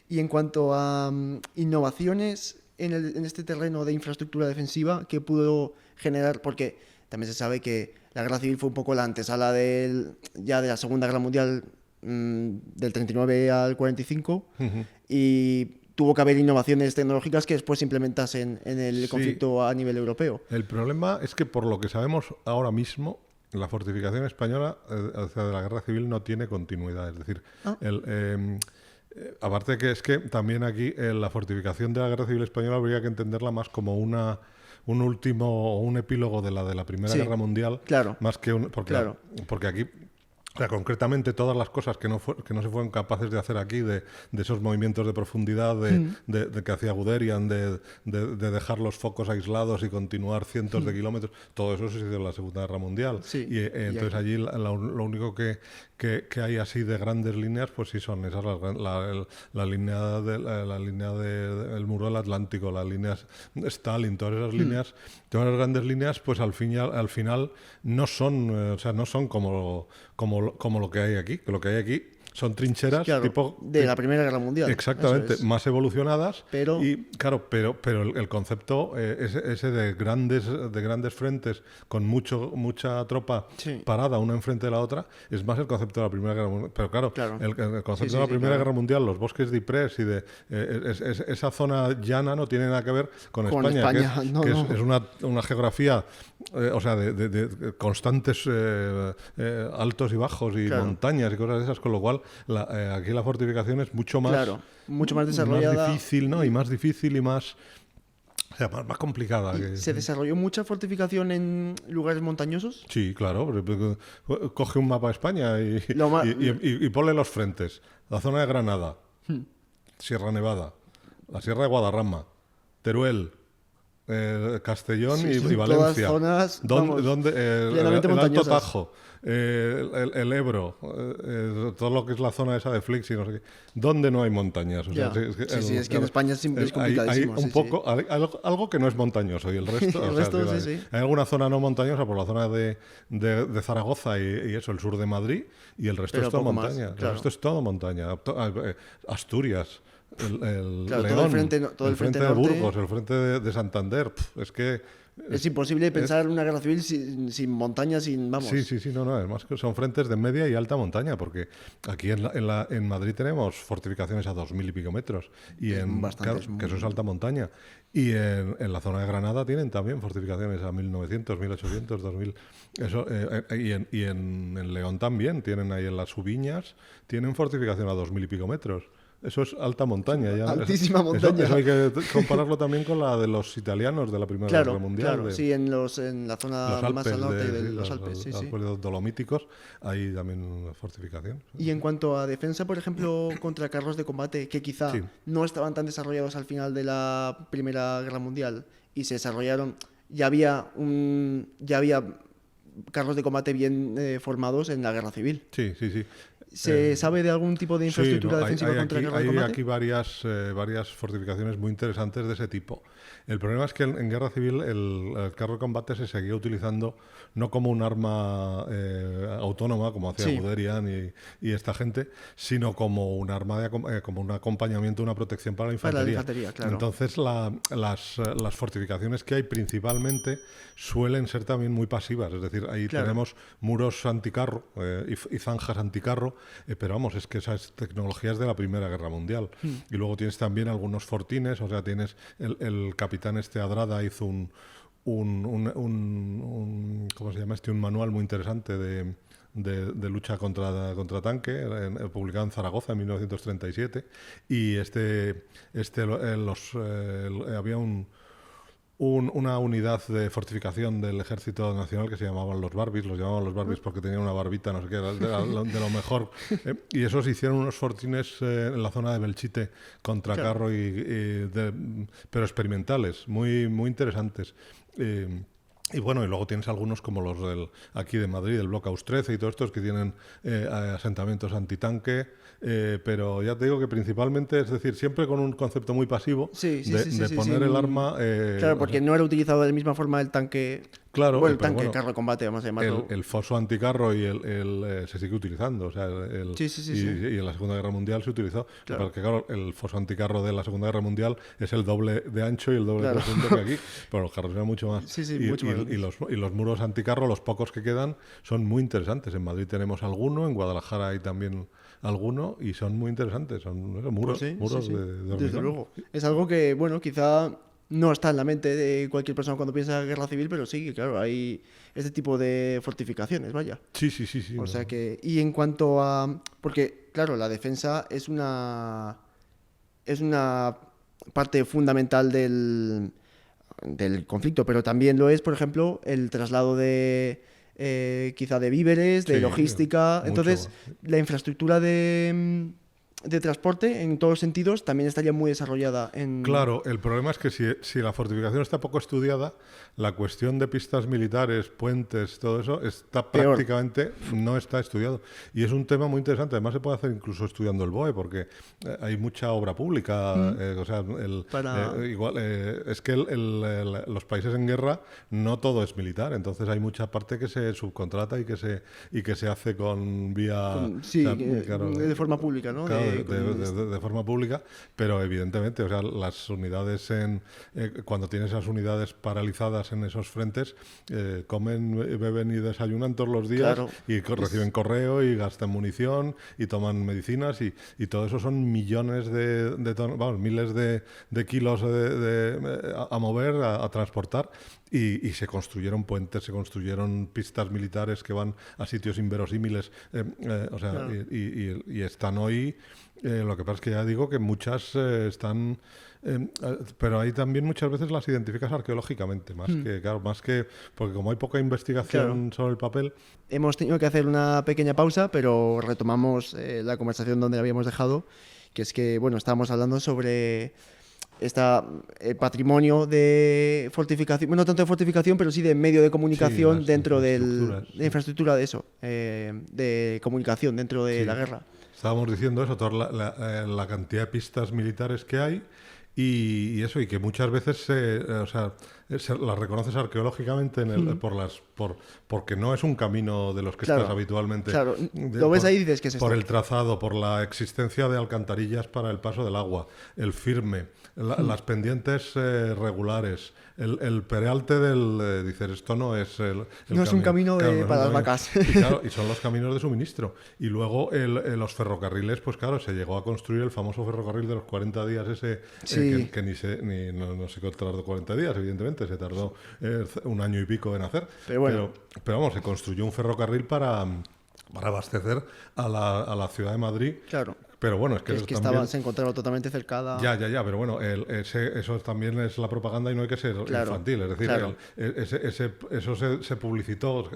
[SPEAKER 1] Y en cuanto a innovaciones en este terreno de infraestructura defensiva, ¿qué pudo generar? Porque también se sabe que la guerra civil fue un poco la antesala ya de la Segunda Guerra Mundial, del 39 al 45, y tuvo que haber innovaciones tecnológicas que después se implementasen en el
[SPEAKER 2] Sí.
[SPEAKER 1] conflicto a nivel europeo.
[SPEAKER 2] El problema es que, por lo que sabemos ahora mismo, la fortificación española, o sea, de la guerra civil, no tiene continuidad. Es decir,
[SPEAKER 1] Ah.
[SPEAKER 2] aparte de que es que también aquí la fortificación de la guerra civil española habría que entenderla más como un último o un epílogo de la Primera
[SPEAKER 1] Sí,
[SPEAKER 2] Guerra Mundial,
[SPEAKER 1] claro,
[SPEAKER 2] más que porque aquí, o sea, concretamente todas las cosas que no se fueron capaces de hacer aquí, de esos movimientos de profundidad de que hacía Guderian, de dejar los focos aislados y continuar cientos de kilómetros, todo eso se hizo en la Segunda Guerra Mundial.
[SPEAKER 1] Sí,
[SPEAKER 2] Y entonces
[SPEAKER 1] aquí.
[SPEAKER 2] allí lo único que hay así de grandes líneas, pues sí son esas, la línea del muro del Atlántico, las líneas Stalin, todas esas líneas, todas las grandes líneas, pues al final no son, o sea, no son como lo que hay aquí, que lo que hay aquí son trincheras
[SPEAKER 1] Claro,
[SPEAKER 2] tipo
[SPEAKER 1] de la Primera Guerra Mundial.
[SPEAKER 2] exactamente,
[SPEAKER 1] Eso es.
[SPEAKER 2] más evolucionadas,
[SPEAKER 1] Pero-
[SPEAKER 2] y claro, pero el concepto ese de grandes frentes con mucha tropa
[SPEAKER 1] Sí.
[SPEAKER 2] parada una enfrente de la otra, es más el concepto de la Primera Guerra Mundial. Pero claro,
[SPEAKER 1] Claro.
[SPEAKER 2] el concepto
[SPEAKER 1] Sí,
[SPEAKER 2] de la
[SPEAKER 1] sí,
[SPEAKER 2] Primera
[SPEAKER 1] claro.
[SPEAKER 2] Guerra Mundial, los bosques de Ypres y esa zona llana no tiene nada que ver con
[SPEAKER 1] Con
[SPEAKER 2] España, que
[SPEAKER 1] España, no,
[SPEAKER 2] que
[SPEAKER 1] no.
[SPEAKER 2] es una geografía, o sea, de constantes altos y bajos y
[SPEAKER 1] Claro.
[SPEAKER 2] montañas y cosas de esas, con lo cual aquí la fortificación es mucho más,
[SPEAKER 1] Claro, mucho más desarrollada.
[SPEAKER 2] difícil, ¿no? Y más difícil y más, o sea, más complicada.
[SPEAKER 1] ¿Se desarrolló mucha fortificación en lugares montañosos?
[SPEAKER 2] Sí, claro. Coge un mapa de España
[SPEAKER 1] Lo ma-
[SPEAKER 2] y ponle los frentes. La zona de Granada, Sierra Nevada, la Sierra de Guadarrama, Teruel, Castellón
[SPEAKER 1] Sí,
[SPEAKER 2] y
[SPEAKER 1] son
[SPEAKER 2] Valencia.
[SPEAKER 1] todas zonas, vamos, plenamente
[SPEAKER 2] El Alto
[SPEAKER 1] montañosas.
[SPEAKER 2] Tajo, el Ebro, todo lo que es la zona esa de Flix y no sé qué. ¿Dónde no hay montañas? O sea,
[SPEAKER 1] Ya. Sí, es que en España es
[SPEAKER 2] hay
[SPEAKER 1] complicadísimo,
[SPEAKER 2] un
[SPEAKER 1] sí, sí.
[SPEAKER 2] poco, algo que no es montañoso y el resto, o
[SPEAKER 1] El
[SPEAKER 2] sea,
[SPEAKER 1] resto, sí, sí.
[SPEAKER 2] hay alguna zona no montañosa por la zona de Zaragoza y eso, el sur de Madrid, y el resto
[SPEAKER 1] Pero
[SPEAKER 2] es todo
[SPEAKER 1] poco más,
[SPEAKER 2] montaña. El
[SPEAKER 1] claro.
[SPEAKER 2] resto es todo montaña. Asturias, el
[SPEAKER 1] Claro, todo el
[SPEAKER 2] León,
[SPEAKER 1] frente, todo el frente
[SPEAKER 2] de
[SPEAKER 1] norte.
[SPEAKER 2] Burgos, el frente de Santander. Es que
[SPEAKER 1] Es imposible pensar una guerra civil sin montaña, sin,
[SPEAKER 2] sí,
[SPEAKER 1] vamos.
[SPEAKER 2] sí, sí, no, además que son frentes de media y alta montaña, porque aquí en Madrid tenemos fortificaciones a 2000 y pico metros, y claro,
[SPEAKER 1] Bastantes.
[SPEAKER 2] que eso es alta montaña. Y en la zona de Granada tienen también fortificaciones a 1900, 1800, 2000. Eso, en León también tienen ahí en las Subiñas, tienen fortificación a 2000 y pico metros. Eso es alta montaña. Ya,
[SPEAKER 1] Altísima montaña.
[SPEAKER 2] Eso hay que compararlo también con la de los italianos de la Primera Guerra
[SPEAKER 1] Claro,
[SPEAKER 2] Mundial.
[SPEAKER 1] claro. Sí, en la zona
[SPEAKER 2] Los Alpes,
[SPEAKER 1] más al norte de los Alpes, sí,
[SPEAKER 2] los
[SPEAKER 1] sí.
[SPEAKER 2] dolomíticos, hay también fortificación.
[SPEAKER 1] Y en cuanto a defensa, por ejemplo, contra carros de combate, que quizá
[SPEAKER 2] Sí.
[SPEAKER 1] no estaban tan desarrollados al final de la Primera Guerra Mundial y se desarrollaron, ya había carros de combate bien formados en la Guerra Civil.
[SPEAKER 2] Sí, sí, sí.
[SPEAKER 1] ¿Se sabe de algún tipo de infraestructura
[SPEAKER 2] Sí, no,
[SPEAKER 1] defensiva contra carros de
[SPEAKER 2] hay
[SPEAKER 1] combate?
[SPEAKER 2] aquí varias fortificaciones muy interesantes de ese tipo. El problema es que en Guerra Civil el carro de combate se seguía utilizando no como un arma autónoma, como hacía
[SPEAKER 1] Sí.
[SPEAKER 2] Guderian y esta gente, sino como un arma como un acompañamiento, una protección para la
[SPEAKER 1] Para la
[SPEAKER 2] infantería.
[SPEAKER 1] infantería, claro.
[SPEAKER 2] Entonces las fortificaciones que hay principalmente suelen ser también muy pasivas, es decir, ahí
[SPEAKER 1] Claro.
[SPEAKER 2] tenemos muros anticarro y zanjas anticarro, pero vamos, es que esas tecnologías de la Primera Guerra Mundial. Y luego tienes también algunos fortines, o sea, tienes el capitán Adrada hizo ¿cómo se llama este? Un manual muy interesante de lucha contra tanque, publicado en Zaragoza en 1937, y había una unidad de fortificación del Ejército Nacional que se llamaban los Barbies, los llamaban los Barbies porque tenían una barbita, no sé qué, era de lo mejor. Y esos hicieron unos fortines en la zona de Belchite contra
[SPEAKER 1] Claro.
[SPEAKER 2] carro, pero experimentales, muy, muy interesantes. Y bueno, y luego tienes algunos como los aquí de Madrid, el Blockhaus 13 y todos estos que tienen asentamientos antitanque, pero ya te digo que principalmente, es decir, siempre con un concepto muy pasivo
[SPEAKER 1] Sí, sí,
[SPEAKER 2] de,
[SPEAKER 1] sí, sí,
[SPEAKER 2] de
[SPEAKER 1] sí,
[SPEAKER 2] poner el arma...
[SPEAKER 1] Claro, porque no era utilizado de la misma forma el tanque.
[SPEAKER 2] Claro,
[SPEAKER 1] Bueno, el
[SPEAKER 2] pero
[SPEAKER 1] tanque,
[SPEAKER 2] bueno,
[SPEAKER 1] carro de combate, vamos a llamarlo.
[SPEAKER 2] el foso anticarro se sigue utilizando, o sea,
[SPEAKER 1] Sí, sí, sí,
[SPEAKER 2] y,
[SPEAKER 1] sí.
[SPEAKER 2] y en la Segunda Guerra Mundial se utilizó,
[SPEAKER 1] Claro.
[SPEAKER 2] porque claro, el foso anticarro de la Segunda Guerra Mundial es el doble de ancho y el doble
[SPEAKER 1] Claro.
[SPEAKER 2] de profundo que aquí, pero los carros eran mucho más.
[SPEAKER 1] Sí, sí,
[SPEAKER 2] y,
[SPEAKER 1] mucho más
[SPEAKER 2] y los muros anticarro, los pocos que quedan, son muy interesantes. En Madrid tenemos alguno, en Guadalajara hay también alguno, y son muy interesantes, son muros,
[SPEAKER 1] Pues sí,
[SPEAKER 2] muros
[SPEAKER 1] sí, sí.
[SPEAKER 2] de hormigón.
[SPEAKER 1] Desde luego. Es algo que, bueno, quizá no está en la mente de cualquier persona cuando piensa en guerra civil, pero sí, que claro, hay este tipo de fortificaciones, vaya.
[SPEAKER 2] Sí, sí, sí, sí.
[SPEAKER 1] O
[SPEAKER 2] no.
[SPEAKER 1] sea que, y en cuanto a, porque claro, la defensa es una parte fundamental del conflicto, pero también lo es, por ejemplo, el traslado de quizá de víveres, de
[SPEAKER 2] Sí,
[SPEAKER 1] logística.
[SPEAKER 2] mucho.
[SPEAKER 1] Entonces, la infraestructura de transporte, en todos los sentidos, también estaría muy desarrollada en...
[SPEAKER 2] Claro, el problema es que si la fortificación está poco estudiada, la cuestión de pistas militares, puentes, todo eso,
[SPEAKER 1] Peor.
[SPEAKER 2] prácticamente no está estudiado. Y es un tema muy interesante. Además, se puede hacer incluso estudiando el BOE, porque hay mucha obra pública. O sea, es que los países en guerra no todo es militar. Entonces, hay mucha parte que se subcontrata y que se hace con vía...
[SPEAKER 1] Sí,
[SPEAKER 2] o sea, claro,
[SPEAKER 1] de forma pública, ¿no?
[SPEAKER 2] claro, de forma pública, pero evidentemente, o sea, las unidades cuando tienes esas unidades paralizadas en esos frentes, comen, beben y desayunan todos los días,
[SPEAKER 1] Claro.
[SPEAKER 2] y reciben correo y gastan munición y toman medicinas y todo eso son millones vamos, miles de kilos a mover, a transportar. Y se construyeron puentes, se construyeron pistas militares que van a sitios inverosímiles, o sea,
[SPEAKER 1] Claro.
[SPEAKER 2] y están hoy. Lo que pasa es que ya digo que muchas están, pero ahí también muchas veces las identificas arqueológicamente, más que porque como hay poca investigación sobre el papel.
[SPEAKER 1] Hemos tenido que hacer una pequeña pausa, pero retomamos la conversación donde la habíamos dejado, que es que, bueno, estábamos hablando sobre está el patrimonio de fortificación, bueno, no tanto de fortificación, pero sí de medio de comunicación
[SPEAKER 2] las
[SPEAKER 1] dentro de
[SPEAKER 2] infraestructuras,
[SPEAKER 1] la infraestructura de eso, de comunicación dentro de la guerra.
[SPEAKER 2] Estábamos diciendo eso, toda la cantidad de pistas militares que hay y eso, y que muchas veces o sea, las reconoces arqueológicamente porque no es un camino de los que
[SPEAKER 1] Claro,
[SPEAKER 2] estás habitualmente.
[SPEAKER 1] claro, lo ves ahí y dices que es esto.
[SPEAKER 2] Por el trazado, por la existencia de alcantarillas para el paso del agua, el firme, las pendientes regulares, el perealte dices, esto no es
[SPEAKER 1] No es un camino
[SPEAKER 2] claro, no es
[SPEAKER 1] para
[SPEAKER 2] un
[SPEAKER 1] las
[SPEAKER 2] camino.
[SPEAKER 1] vacas.
[SPEAKER 2] Y, claro, y son los caminos de suministro. Y luego los ferrocarriles, pues claro, se llegó a construir el famoso ferrocarril de los 40 días ese,
[SPEAKER 1] Sí.
[SPEAKER 2] que no se tardó 40 días, evidentemente, se tardó un año y pico en hacer.
[SPEAKER 1] Pero bueno.
[SPEAKER 2] Pero vamos, se construyó un ferrocarril para abastecer a la ciudad de Madrid.
[SPEAKER 1] Claro.
[SPEAKER 2] Pero bueno, es que,
[SPEAKER 1] Es que
[SPEAKER 2] también...
[SPEAKER 1] se encontraba totalmente cercada.
[SPEAKER 2] Ya, pero bueno, eso también es la propaganda y no hay que ser infantil. Es decir,
[SPEAKER 1] claro.
[SPEAKER 2] eso se publicitó,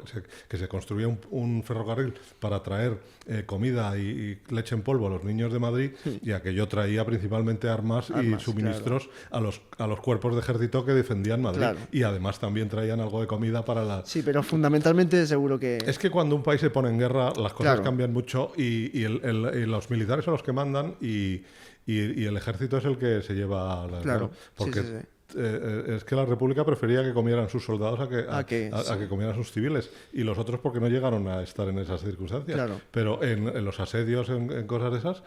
[SPEAKER 2] que se construía un ferrocarril para traer comida y leche en polvo a los niños de Madrid, y aquello traía principalmente armas y suministros a los cuerpos de ejército que defendían Madrid.
[SPEAKER 1] Claro.
[SPEAKER 2] Y además también traían algo de comida para la...
[SPEAKER 1] Sí, pero fundamentalmente seguro que...
[SPEAKER 2] Es que cuando un país se pone en guerra, las cosas cambian mucho y los militares son los que mandan y el ejército es el que se lleva la
[SPEAKER 1] Claro,
[SPEAKER 2] porque
[SPEAKER 1] sí.
[SPEAKER 2] es que la República prefería que comieran sus soldados a que comieran sus civiles, y los otros porque no llegaron a estar en esas circunstancias.
[SPEAKER 1] Claro.
[SPEAKER 2] Pero en los asedios, en cosas de esas,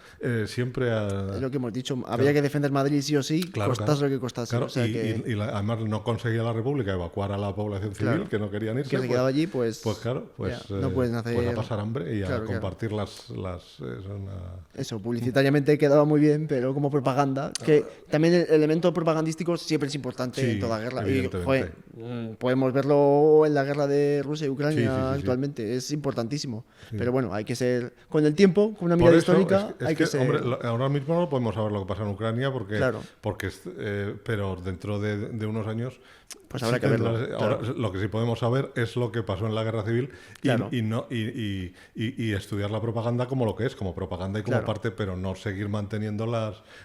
[SPEAKER 2] siempre...
[SPEAKER 1] Es lo que hemos dicho, había que defender Madrid sí o sí, costase lo que costase.
[SPEAKER 2] Claro,
[SPEAKER 1] o sea
[SPEAKER 2] además no conseguía la República evacuar a la población civil, que no querían irse.
[SPEAKER 1] Que se quedaba allí, pues no pueden hacer...
[SPEAKER 2] Pues a pasar hambre y a compartir
[SPEAKER 1] Eso, publicitariamente quedaba muy bien, pero como propaganda, que también el elemento propagandístico siempre es importante en toda guerra. Y, podemos verlo en la guerra de Rusia y Ucrania actualmente, es importantísimo. Pero bueno, hay que ser, con el tiempo, con una mirada histórica, hay que ser...
[SPEAKER 2] Hombre, ahora mismo no podemos saber lo que pasa en Ucrania pero dentro de unos años...
[SPEAKER 1] Pues habrá que verlo.
[SPEAKER 2] Ahora, lo que sí podemos saber es lo que pasó en la guerra civil y estudiar la propaganda como lo que es, como propaganda y como parte, pero no seguir manteniendo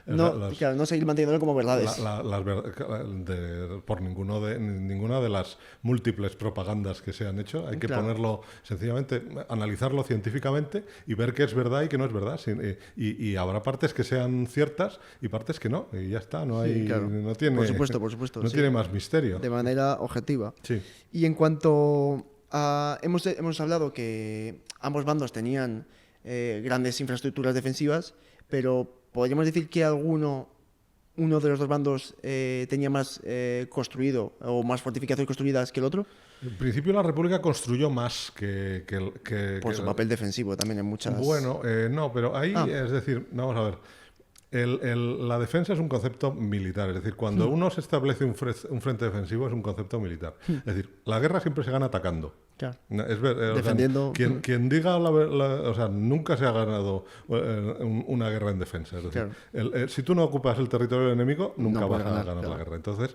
[SPEAKER 1] no seguir manteniéndolo como verdades.
[SPEAKER 2] Por ninguna de las múltiples propagandas que se han hecho. Hay que ponerlo, sencillamente, analizarlo científicamente y ver qué es verdad y qué no es verdad. Y habrá partes que sean ciertas y partes que no. Y ya está, no tiene...
[SPEAKER 1] Por supuesto.
[SPEAKER 2] No tiene más misterio.
[SPEAKER 1] De manera objetiva.
[SPEAKER 2] Sí.
[SPEAKER 1] Y en cuanto a... Hemos hablado que ambos bandos tenían grandes infraestructuras defensivas, pero podríamos decir que uno de los dos bandos tenía más construido o más fortificaciones construidas que el otro.
[SPEAKER 2] En principio la República construyó más que
[SPEAKER 1] por su papel defensivo también en muchas...
[SPEAKER 2] Bueno, no, pero ahí, es decir, vamos a ver. La defensa es un concepto militar, es decir, cuando uno se establece un frente defensivo es un concepto militar. Es decir, la guerra siempre se gana atacando.
[SPEAKER 1] Claro.
[SPEAKER 2] Defendiendo. Quien diga o sea, nunca se ha ganado una guerra en defensa. Es decir, si tú no ocupas el territorio del enemigo, nunca vas a ganar la guerra. Entonces,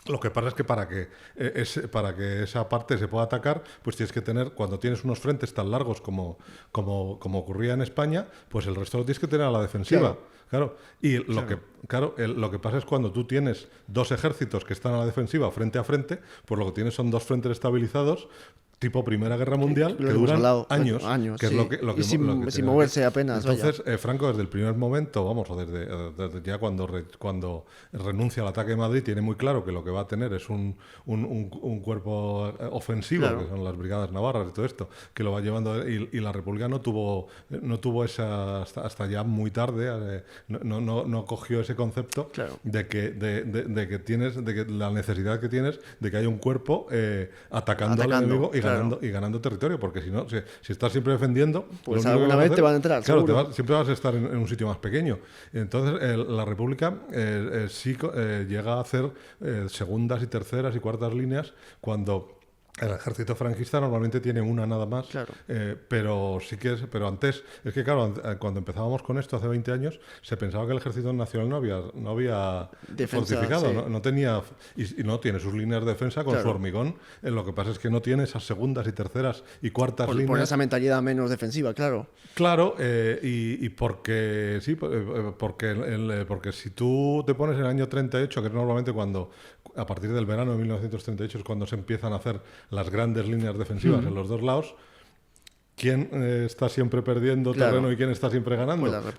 [SPEAKER 2] lo que pasa es que para que esa parte se pueda atacar, pues tienes que tener, cuando tienes unos frentes tan largos como ocurría en España, pues el resto lo tienes que tener a la defensiva. Claro. Y lo que pasa es cuando tú tienes dos ejércitos que están a la defensiva frente a frente, pues lo que tienes son dos frentes estabilizados tipo Primera Guerra Mundial, que duran años, que es lo que
[SPEAKER 1] sin moverse apenas.
[SPEAKER 2] Entonces, Franco, desde el primer momento, o desde ya cuando renuncia al ataque de Madrid, tiene muy claro que lo que va a tener es un cuerpo ofensivo, que son las brigadas navarras y todo esto, que lo va llevando, y la República no tuvo esa, hasta ya muy tarde, no cogió ese concepto de que tienes, de que la necesidad que tienes de que haya un cuerpo atacando al enemigo y ganando territorio, porque si no, si estás siempre defendiendo,
[SPEAKER 1] pues alguna vez te van a entrar.
[SPEAKER 2] Claro, siempre vas a estar en un sitio más pequeño. Entonces, la República sí llega a hacer segundas y terceras y cuartas líneas cuando El ejército franquista normalmente tiene una nada más,
[SPEAKER 1] Claro.
[SPEAKER 2] pero sí que pero antes, es que claro, cuando empezábamos con esto hace 20 años, se pensaba que el ejército nacional no había
[SPEAKER 1] Defensa,
[SPEAKER 2] fortificado,
[SPEAKER 1] sí.
[SPEAKER 2] no tenía, y no tiene sus líneas de defensa con su
[SPEAKER 1] Claro.
[SPEAKER 2] hormigón. Lo que pasa es que no tiene esas segundas y terceras y cuartas
[SPEAKER 1] Por
[SPEAKER 2] líneas.
[SPEAKER 1] esa mentalidad menos defensiva, claro.
[SPEAKER 2] Claro, y porque sí, porque si tú te pones en el año 38, que es normalmente cuando, a partir del verano de 1938 es cuando se empiezan a hacer las grandes líneas defensivas en los dos lados, ¿quién está siempre perdiendo
[SPEAKER 1] Claro.
[SPEAKER 2] terreno y quién está siempre ganando?
[SPEAKER 1] Pues la
[SPEAKER 2] O sea,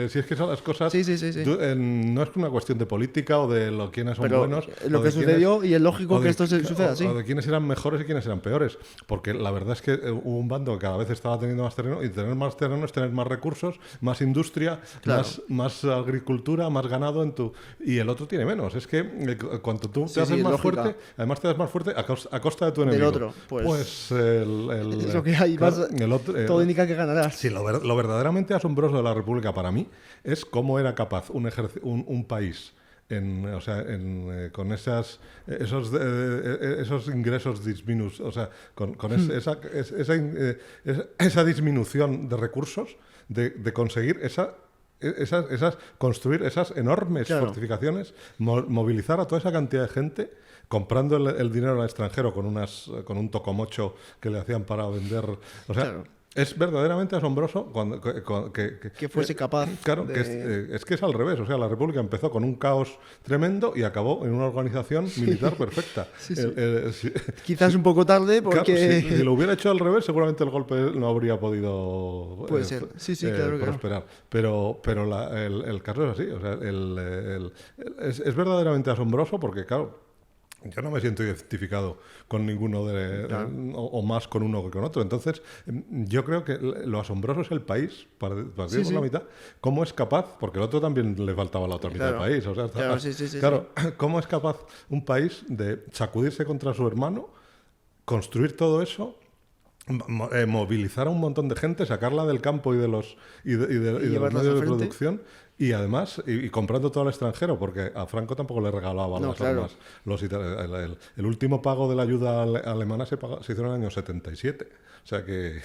[SPEAKER 2] si es que son las cosas,
[SPEAKER 1] Sí, sí, sí, sí.
[SPEAKER 2] no es una cuestión de política o de quiénes son
[SPEAKER 1] Pero
[SPEAKER 2] buenos.
[SPEAKER 1] lo
[SPEAKER 2] o
[SPEAKER 1] que
[SPEAKER 2] de quiénes-
[SPEAKER 1] sucedió, y es lógico
[SPEAKER 2] o
[SPEAKER 1] que
[SPEAKER 2] de-
[SPEAKER 1] esto suceda así.
[SPEAKER 2] o de quiénes eran mejores y quiénes eran peores. Porque la verdad es que hubo un bando que cada vez estaba teniendo más terreno, y tener más terreno es tener más recursos, más industria,
[SPEAKER 1] Claro.
[SPEAKER 2] más agricultura, más ganado y el otro tiene menos. Es que cuando tú
[SPEAKER 1] Sí,
[SPEAKER 2] te haces
[SPEAKER 1] sí,
[SPEAKER 2] más
[SPEAKER 1] lógica.
[SPEAKER 2] fuerte, además te haces más fuerte a costa de tu enemigo.
[SPEAKER 1] otro, pues,
[SPEAKER 2] el
[SPEAKER 1] es lo que hay,
[SPEAKER 2] el otro,
[SPEAKER 1] todo indica que ganarás.
[SPEAKER 2] Sí, lo verdaderamente asombroso de la República para mí es cómo era capaz un país con esos ingresos disminuidos, o sea, con esa disminución de recursos, de conseguir construir esas enormes
[SPEAKER 1] Claro.
[SPEAKER 2] fortificaciones, movilizar a toda esa cantidad de gente, comprando el dinero al extranjero con un tocomocho que le hacían para vender. O sea,
[SPEAKER 1] Claro.
[SPEAKER 2] es verdaderamente asombroso
[SPEAKER 1] Que fuese capaz
[SPEAKER 2] Claro,
[SPEAKER 1] de-
[SPEAKER 2] es que es al revés. O sea, la República empezó con un caos tremendo y acabó en una organización militar perfecta.
[SPEAKER 1] Sí, sí.
[SPEAKER 2] Sí.
[SPEAKER 1] Quizás un poco tarde,
[SPEAKER 2] Claro,
[SPEAKER 1] porque...
[SPEAKER 2] si lo hubiera hecho al revés, seguramente el golpe no habría podido
[SPEAKER 1] Puede ser. Sí, sí, claro, claro.
[SPEAKER 2] prosperar. Pero el caso es así. O sea, es verdaderamente asombroso porque, claro, yo no me siento identificado con ninguno
[SPEAKER 1] Claro.
[SPEAKER 2] o más con uno que con otro. Entonces, yo creo que lo asombroso es el país, para
[SPEAKER 1] Sí,
[SPEAKER 2] por
[SPEAKER 1] sí.
[SPEAKER 2] la mitad, cómo es capaz, porque el otro también le faltaba la otra mitad del
[SPEAKER 1] Claro.
[SPEAKER 2] país. O sea,
[SPEAKER 1] Claro, sí, sí, sí,
[SPEAKER 2] claro, cómo es capaz un país de sacudirse contra su hermano, construir todo eso, movilizar a un montón de gente, sacarla del campo y de los
[SPEAKER 1] llevarlas
[SPEAKER 2] medios
[SPEAKER 1] al
[SPEAKER 2] de
[SPEAKER 1] frente.
[SPEAKER 2] producción, y además y comprando todo al extranjero, porque a Franco tampoco le regalaban
[SPEAKER 1] No,
[SPEAKER 2] las
[SPEAKER 1] claro.
[SPEAKER 2] armas. El último pago de la ayuda alemana se hizo en el año 77. O sea que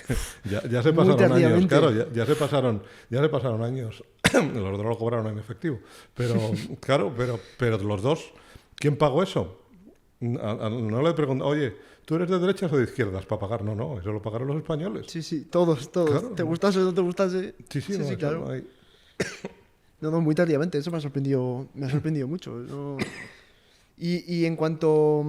[SPEAKER 2] ya se
[SPEAKER 1] Muy
[SPEAKER 2] pasaron años,
[SPEAKER 1] tardíamente.
[SPEAKER 2] claro, ya se pasaron años. Los dos lo cobraron en efectivo. Pero claro, pero los dos, ¿quién pagó eso? No le pregunto, oye, ¿tú eres de derechas o de izquierdas para pagar? No, eso lo pagaron los españoles.
[SPEAKER 1] Sí, sí, todos.
[SPEAKER 2] Claro.
[SPEAKER 1] ¿Te gustase o no te gustase?
[SPEAKER 2] Sí, no, eso
[SPEAKER 1] claro.
[SPEAKER 2] no hay-
[SPEAKER 1] No, muy tardíamente, eso me ha sorprendido mucho. ¿no? Y en cuanto,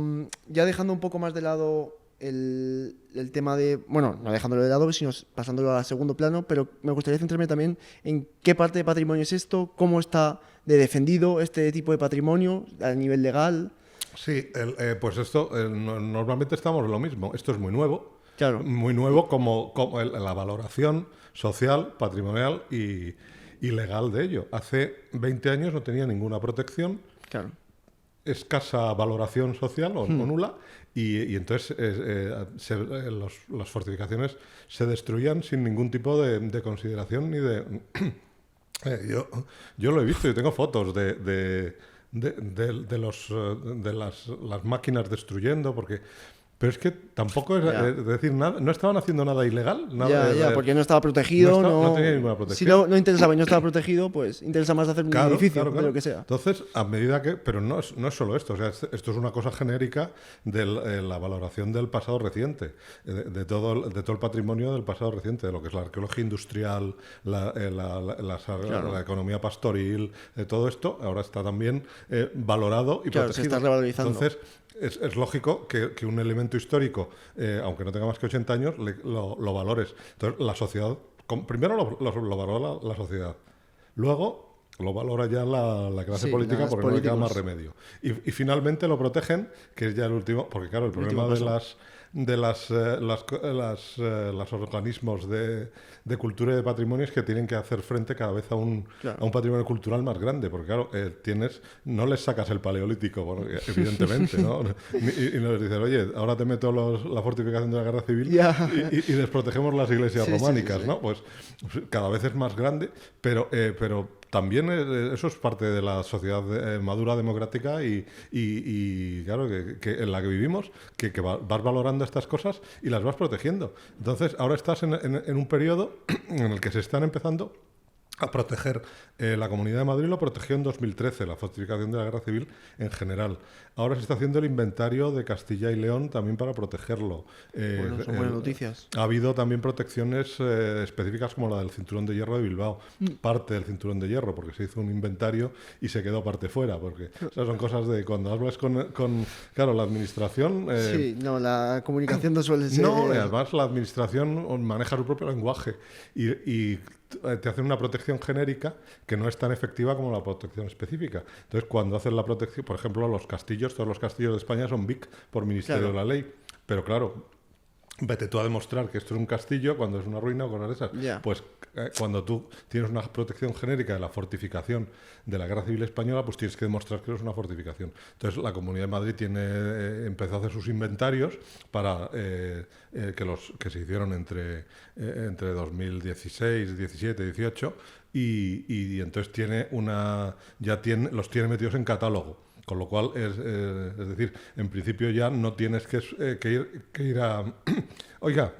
[SPEAKER 1] ya dejando un poco más de lado el tema de, bueno, no dejándolo de lado, sino pasándolo a segundo plano, pero me gustaría centrarme también en qué parte de patrimonio es esto, cómo está de defendido este tipo de patrimonio a nivel legal.
[SPEAKER 2] Sí, pues esto, normalmente estamos en lo mismo. Esto es muy nuevo.
[SPEAKER 1] Claro.
[SPEAKER 2] Muy nuevo como la valoración social, patrimonial y legal de ello. Hace 20 años no tenía ninguna protección,
[SPEAKER 1] Claro.
[SPEAKER 2] escasa valoración social o nula, y entonces las fortificaciones se destruían sin ningún tipo de consideración ni de... yo lo he visto, yo tengo fotos de las máquinas destruyendo, porque... Pero es que tampoco es
[SPEAKER 1] Ya.
[SPEAKER 2] decir nada, no estaban haciendo nada ilegal. Nada,
[SPEAKER 1] Ya, porque no estaba protegido.
[SPEAKER 2] no tenía ninguna protección.
[SPEAKER 1] Si no interesaba y no estaba protegido, pues interesa más hacer un edificio, de lo que sea.
[SPEAKER 2] Entonces, a medida que... Pero no es solo esto. O sea, esto es una cosa genérica de la valoración del pasado reciente, de todo el patrimonio del pasado reciente, de lo que es la arqueología industrial, la economía pastoril, todo esto, ahora está también valorado y
[SPEAKER 1] Claro, se
[SPEAKER 2] protegido.
[SPEAKER 1] está revalorizando.
[SPEAKER 2] Entonces, es lógico que un elemento histórico, aunque no tenga más que 80 años, lo valores. Entonces, la sociedad, primero lo valora la sociedad, luego lo valora ya la clase
[SPEAKER 1] Sí,
[SPEAKER 2] política
[SPEAKER 1] los
[SPEAKER 2] porque no le queda
[SPEAKER 1] políticos.
[SPEAKER 2] más remedio. Y finalmente lo protegen, que es ya el último, porque claro, el problema
[SPEAKER 1] último
[SPEAKER 2] de
[SPEAKER 1] paso.
[SPEAKER 2] los organismos de cultura y de patrimonio es que tienen que hacer frente cada vez a un patrimonio cultural más grande, porque claro, no les sacas el paleolítico, bueno, evidentemente, ¿no? Y no les dices, oye, ahora te meto la fortificación de la guerra civil y les protegemos las iglesias románicas, ¿no? Pues cada vez es más grande, pero también eso es parte de la sociedad madura democrática y claro, que en la que vivimos, que vas valorando estas cosas y las vas protegiendo. Entonces, ahora estás en un periodo en el que se están empezando a proteger. La Comunidad de Madrid lo protegió en 2013, la fortificación de la guerra civil en general. Ahora se está haciendo el inventario de Castilla y León también para protegerlo.
[SPEAKER 1] Bueno, son buenas noticias.
[SPEAKER 2] Ha habido también protecciones específicas como la del Cinturón de Hierro de Bilbao, parte del Cinturón de Hierro, porque se hizo un inventario y se quedó parte fuera, porque esas son cosas de cuando hablas con claro, la administración...
[SPEAKER 1] sí, no, la comunicación no suele ser...
[SPEAKER 2] No, además la administración maneja su propio lenguaje y te hacen una protección genérica que no es tan efectiva como la protección específica. Entonces, cuando hacen la protección, por ejemplo, los castillos, todos los castillos de España son BIC por Ministerio de la Ley, pero claro, vete tú a demostrar que esto es un castillo cuando es una ruina o cosas de esas. Pues cuando tú tienes una protección genérica de la fortificación de la Guerra Civil Española, pues tienes que demostrar que eso es una fortificación. Entonces la Comunidad de Madrid empezó a hacer sus inventarios para que se hicieron entre 2016, 17, 18 y entonces los tiene metidos en catálogo. Con lo cual, es decir, en principio ya no tienes que ir a... Oiga,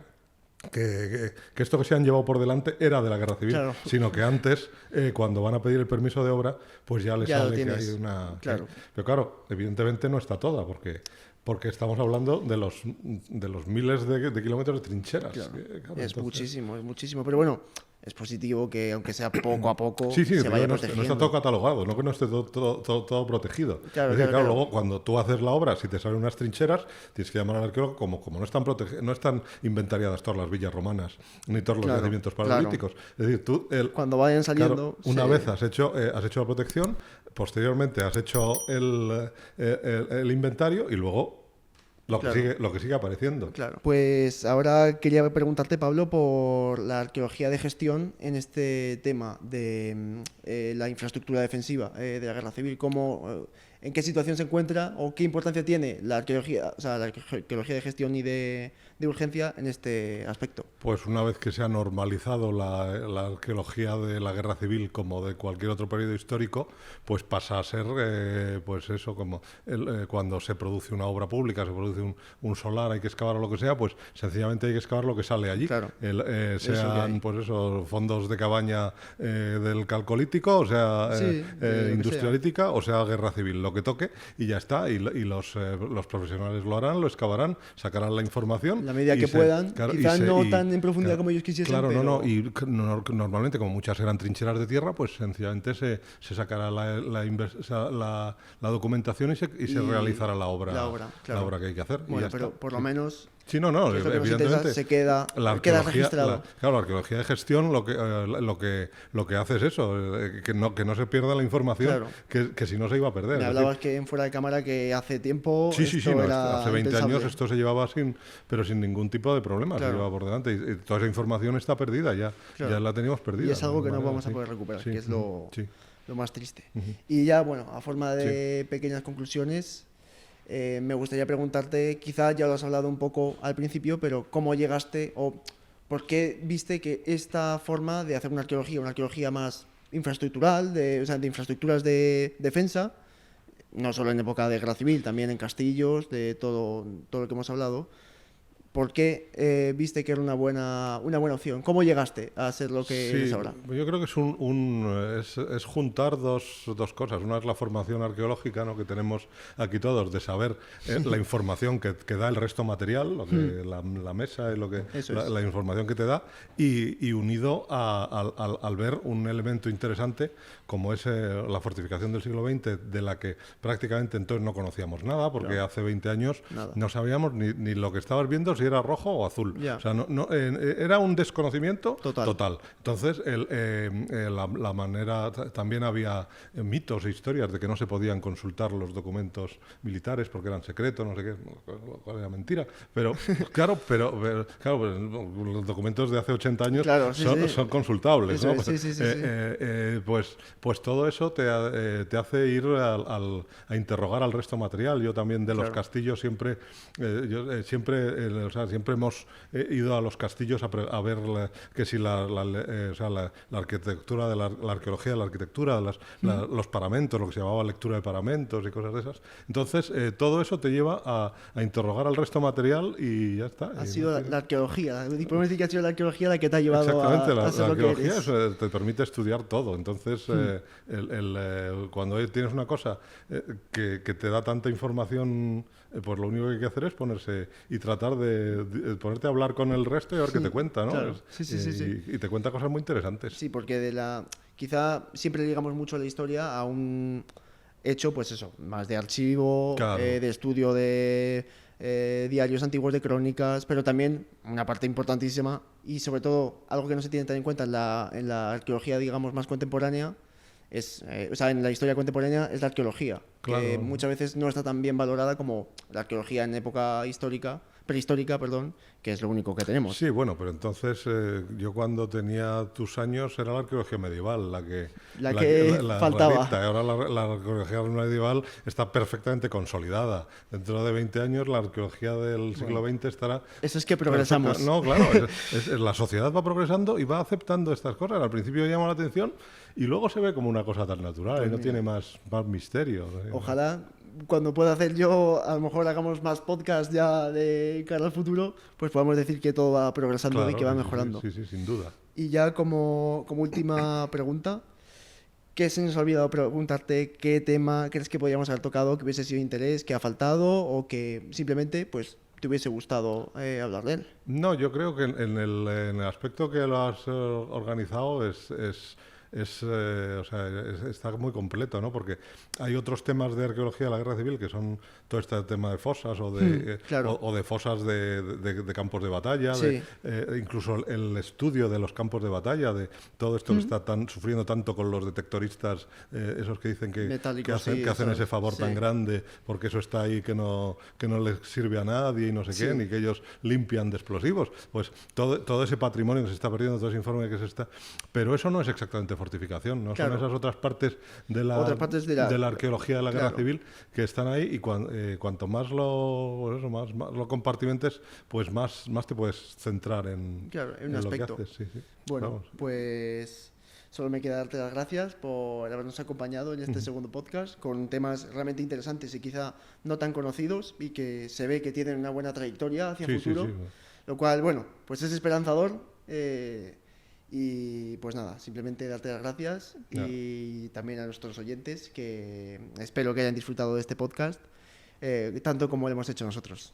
[SPEAKER 2] que esto que se han llevado por delante era de la Guerra Civil, sino que antes, cuando van a pedir el permiso de obra, pues ya les sale que hay una... Pero claro, evidentemente no está toda, porque estamos hablando de los miles de kilómetros de trincheras.
[SPEAKER 1] Es muchísimo. Pero bueno, es positivo que, aunque sea poco a poco, se vaya protegiendo.
[SPEAKER 2] No está todo catalogado, no que no esté todo protegido. Claro, luego, cuando tú haces la obra, si te salen unas trincheras, tienes que llamar al arqueólogo, como no están inventariado todas las villas romanas, ni todos los yacimientos paleolíticos. Es decir, tú...
[SPEAKER 1] Cuando vayan saliendo...
[SPEAKER 2] una vez has hecho la protección, posteriormente has hecho el inventario y luego... Lo que sigue apareciendo.
[SPEAKER 1] Claro. Pues ahora quería preguntarte, Pablo, por la arqueología de gestión en este tema de la infraestructura defensiva de la Guerra Civil. ¿En qué situación se encuentra o qué importancia tiene la arqueología de gestión y de urgencia en este aspecto?
[SPEAKER 2] Pues una vez que se ha normalizado la arqueología de la Guerra Civil como de cualquier otro periodo histórico, pues pasa a ser, pues eso, como cuando se produce una obra pública, se produce un solar, hay que excavar o lo que sea, pues sencillamente hay que excavar lo que sale allí.
[SPEAKER 1] Claro.
[SPEAKER 2] Sean, pues eso, fondos de cabaña del Calcolítico, o sea, industria lítica, o sea, Guerra Civil, lo que toque, y ya está. Y los profesionales lo harán, lo excavarán, sacarán la información.
[SPEAKER 1] La medida que puedan, quizás no tan en profundidad como ellos quisiesen.
[SPEAKER 2] Claro, pero... y normalmente, como muchas eran trincheras de tierra, pues sencillamente se sacará la documentación y se realizará la obra que hay que hacer.
[SPEAKER 1] Bueno, pero por lo menos...
[SPEAKER 2] Sí, evidentemente.
[SPEAKER 1] Se queda registrado.
[SPEAKER 2] Claro, la arqueología de gestión lo que hace es eso, que no se pierda la información, que si no se iba a perder.
[SPEAKER 1] Me hablabas que en fuera de cámara que hace tiempo
[SPEAKER 2] hace 20
[SPEAKER 1] impensable.
[SPEAKER 2] años esto se llevaba sin ningún tipo de problema, se llevaba por delante y toda esa información está perdida ya la teníamos perdida.
[SPEAKER 1] Y es algo que no vamos a poder recuperar, que es lo más triste. Y ya, bueno, a forma de pequeñas conclusiones... me gustaría preguntarte, quizás ya lo has hablado un poco al principio, pero ¿cómo llegaste o por qué viste que esta forma de hacer una arqueología más infraestructural, de infraestructuras de defensa, no solo en época de guerra civil, también en castillos, de todo lo que hemos hablado, ¿por qué viste que era una buena opción? ¿Cómo llegaste a ser lo que eres ahora?
[SPEAKER 2] Yo creo que es juntar dos cosas. Una es la formación arqueológica, ¿no?, que tenemos aquí todos, de saber la información que da el resto material, lo que, la mesa y la información que te da, y unido al ver un elemento interesante como es la fortificación del siglo XX, de la que prácticamente entonces no conocíamos nada, porque hace 20 años no sabíamos ni lo que estabas viendo, si era rojo o azul.
[SPEAKER 1] Ya.
[SPEAKER 2] O sea, era un desconocimiento
[SPEAKER 1] Total.
[SPEAKER 2] Entonces, la manera... También había mitos e historias de que no se podían consultar los documentos militares porque eran secretos, no sé qué, cuál era mentira. Pero, claro, pues, los documentos de hace 80 años
[SPEAKER 1] Claro,
[SPEAKER 2] son consultables, ¿no?
[SPEAKER 1] Sí.
[SPEAKER 2] Pues todo eso te hace ir a interrogar al resto material. Yo también de los castillos siempre hemos ido a los castillos a ver que si la arquitectura de la arqueología de la arquitectura, los paramentos, lo que se llamaba lectura de paramentos y cosas de esas. Entonces, todo eso te lleva a interrogar al resto material y ya está.
[SPEAKER 1] Ha sido la arqueología, podemos decir que ha sido la arqueología la que te ha llevado a ser
[SPEAKER 2] la
[SPEAKER 1] lo que
[SPEAKER 2] arqueología
[SPEAKER 1] eres.
[SPEAKER 2] te permite estudiar todo. Entonces, cuando tienes una cosa que te da tanta información, pues lo único que hay que hacer es ponerse y tratar de ponerte a hablar con el resto y a ver qué te cuenta, ¿no?
[SPEAKER 1] Claro. Sí.
[SPEAKER 2] Y te cuenta cosas muy interesantes.
[SPEAKER 1] Sí, porque quizá siempre ligamos mucho la historia a un hecho, pues eso, más de archivo, de estudio de diarios antiguos, de crónicas, pero también una parte importantísima y sobre todo algo que no se tiene tan en cuenta en la arqueología, digamos, más contemporánea, en la historia contemporánea es la arqueología, que muchas veces no está tan bien valorada como la arqueología en época prehistórica, que es lo único que tenemos.
[SPEAKER 2] Sí, bueno, pero entonces yo cuando tenía tus años era la arqueología medieval la que
[SPEAKER 1] faltaba.
[SPEAKER 2] Rarita. Ahora la arqueología medieval está perfectamente consolidada. Dentro de 20 años la arqueología del siglo XX estará...
[SPEAKER 1] Eso es que progresamos.
[SPEAKER 2] No, claro, la sociedad va progresando y va aceptando estas cosas. Al principio llama la atención y luego se ve como una cosa tan natural y no tiene más misterio.
[SPEAKER 1] Ojalá cuando pueda hacer yo, a lo mejor hagamos más podcast ya de cara al futuro, pues podamos decir que todo va progresando y que va mejorando.
[SPEAKER 2] Sí, sin duda.
[SPEAKER 1] Y ya como última pregunta, ¿qué se nos ha olvidado preguntarte? ¿Qué tema crees que podríamos haber tocado, que hubiese sido de interés, que ha faltado o que simplemente pues te hubiese gustado hablar de él?
[SPEAKER 2] No, yo creo que en el aspecto que lo has organizado está muy completo, ¿no? Porque hay otros temas de arqueología de la guerra civil que son todo este tema de fosas o de fosas de campos de batalla, incluso el estudio de los campos de batalla, de todo esto que está sufriendo tanto con los detectoristas, esos que dicen que hacen ese favor tan grande porque eso está ahí que no les sirve a nadie y no sé qué, ni que ellos limpian de explosivos. Pues todo ese patrimonio que se está perdiendo, todo ese informe que se está... Pero eso no es exactamente fortificación, ¿no? Son esas otras partes de la arqueología de la guerra civil que están ahí y cuanto más más lo compartimentes, pues más te puedes centrar en
[SPEAKER 1] un aspecto.
[SPEAKER 2] Lo que haces. Sí.
[SPEAKER 1] Bueno, pues solo me queda darte las gracias por habernos acompañado en este segundo podcast con temas realmente interesantes y quizá no tan conocidos y que se ve que tienen una buena trayectoria hacia el futuro, lo cual, bueno, pues es esperanzador. Y pues nada, simplemente darte las gracias y también a nuestros oyentes que espero que hayan disfrutado de este podcast tanto como lo hemos hecho nosotros.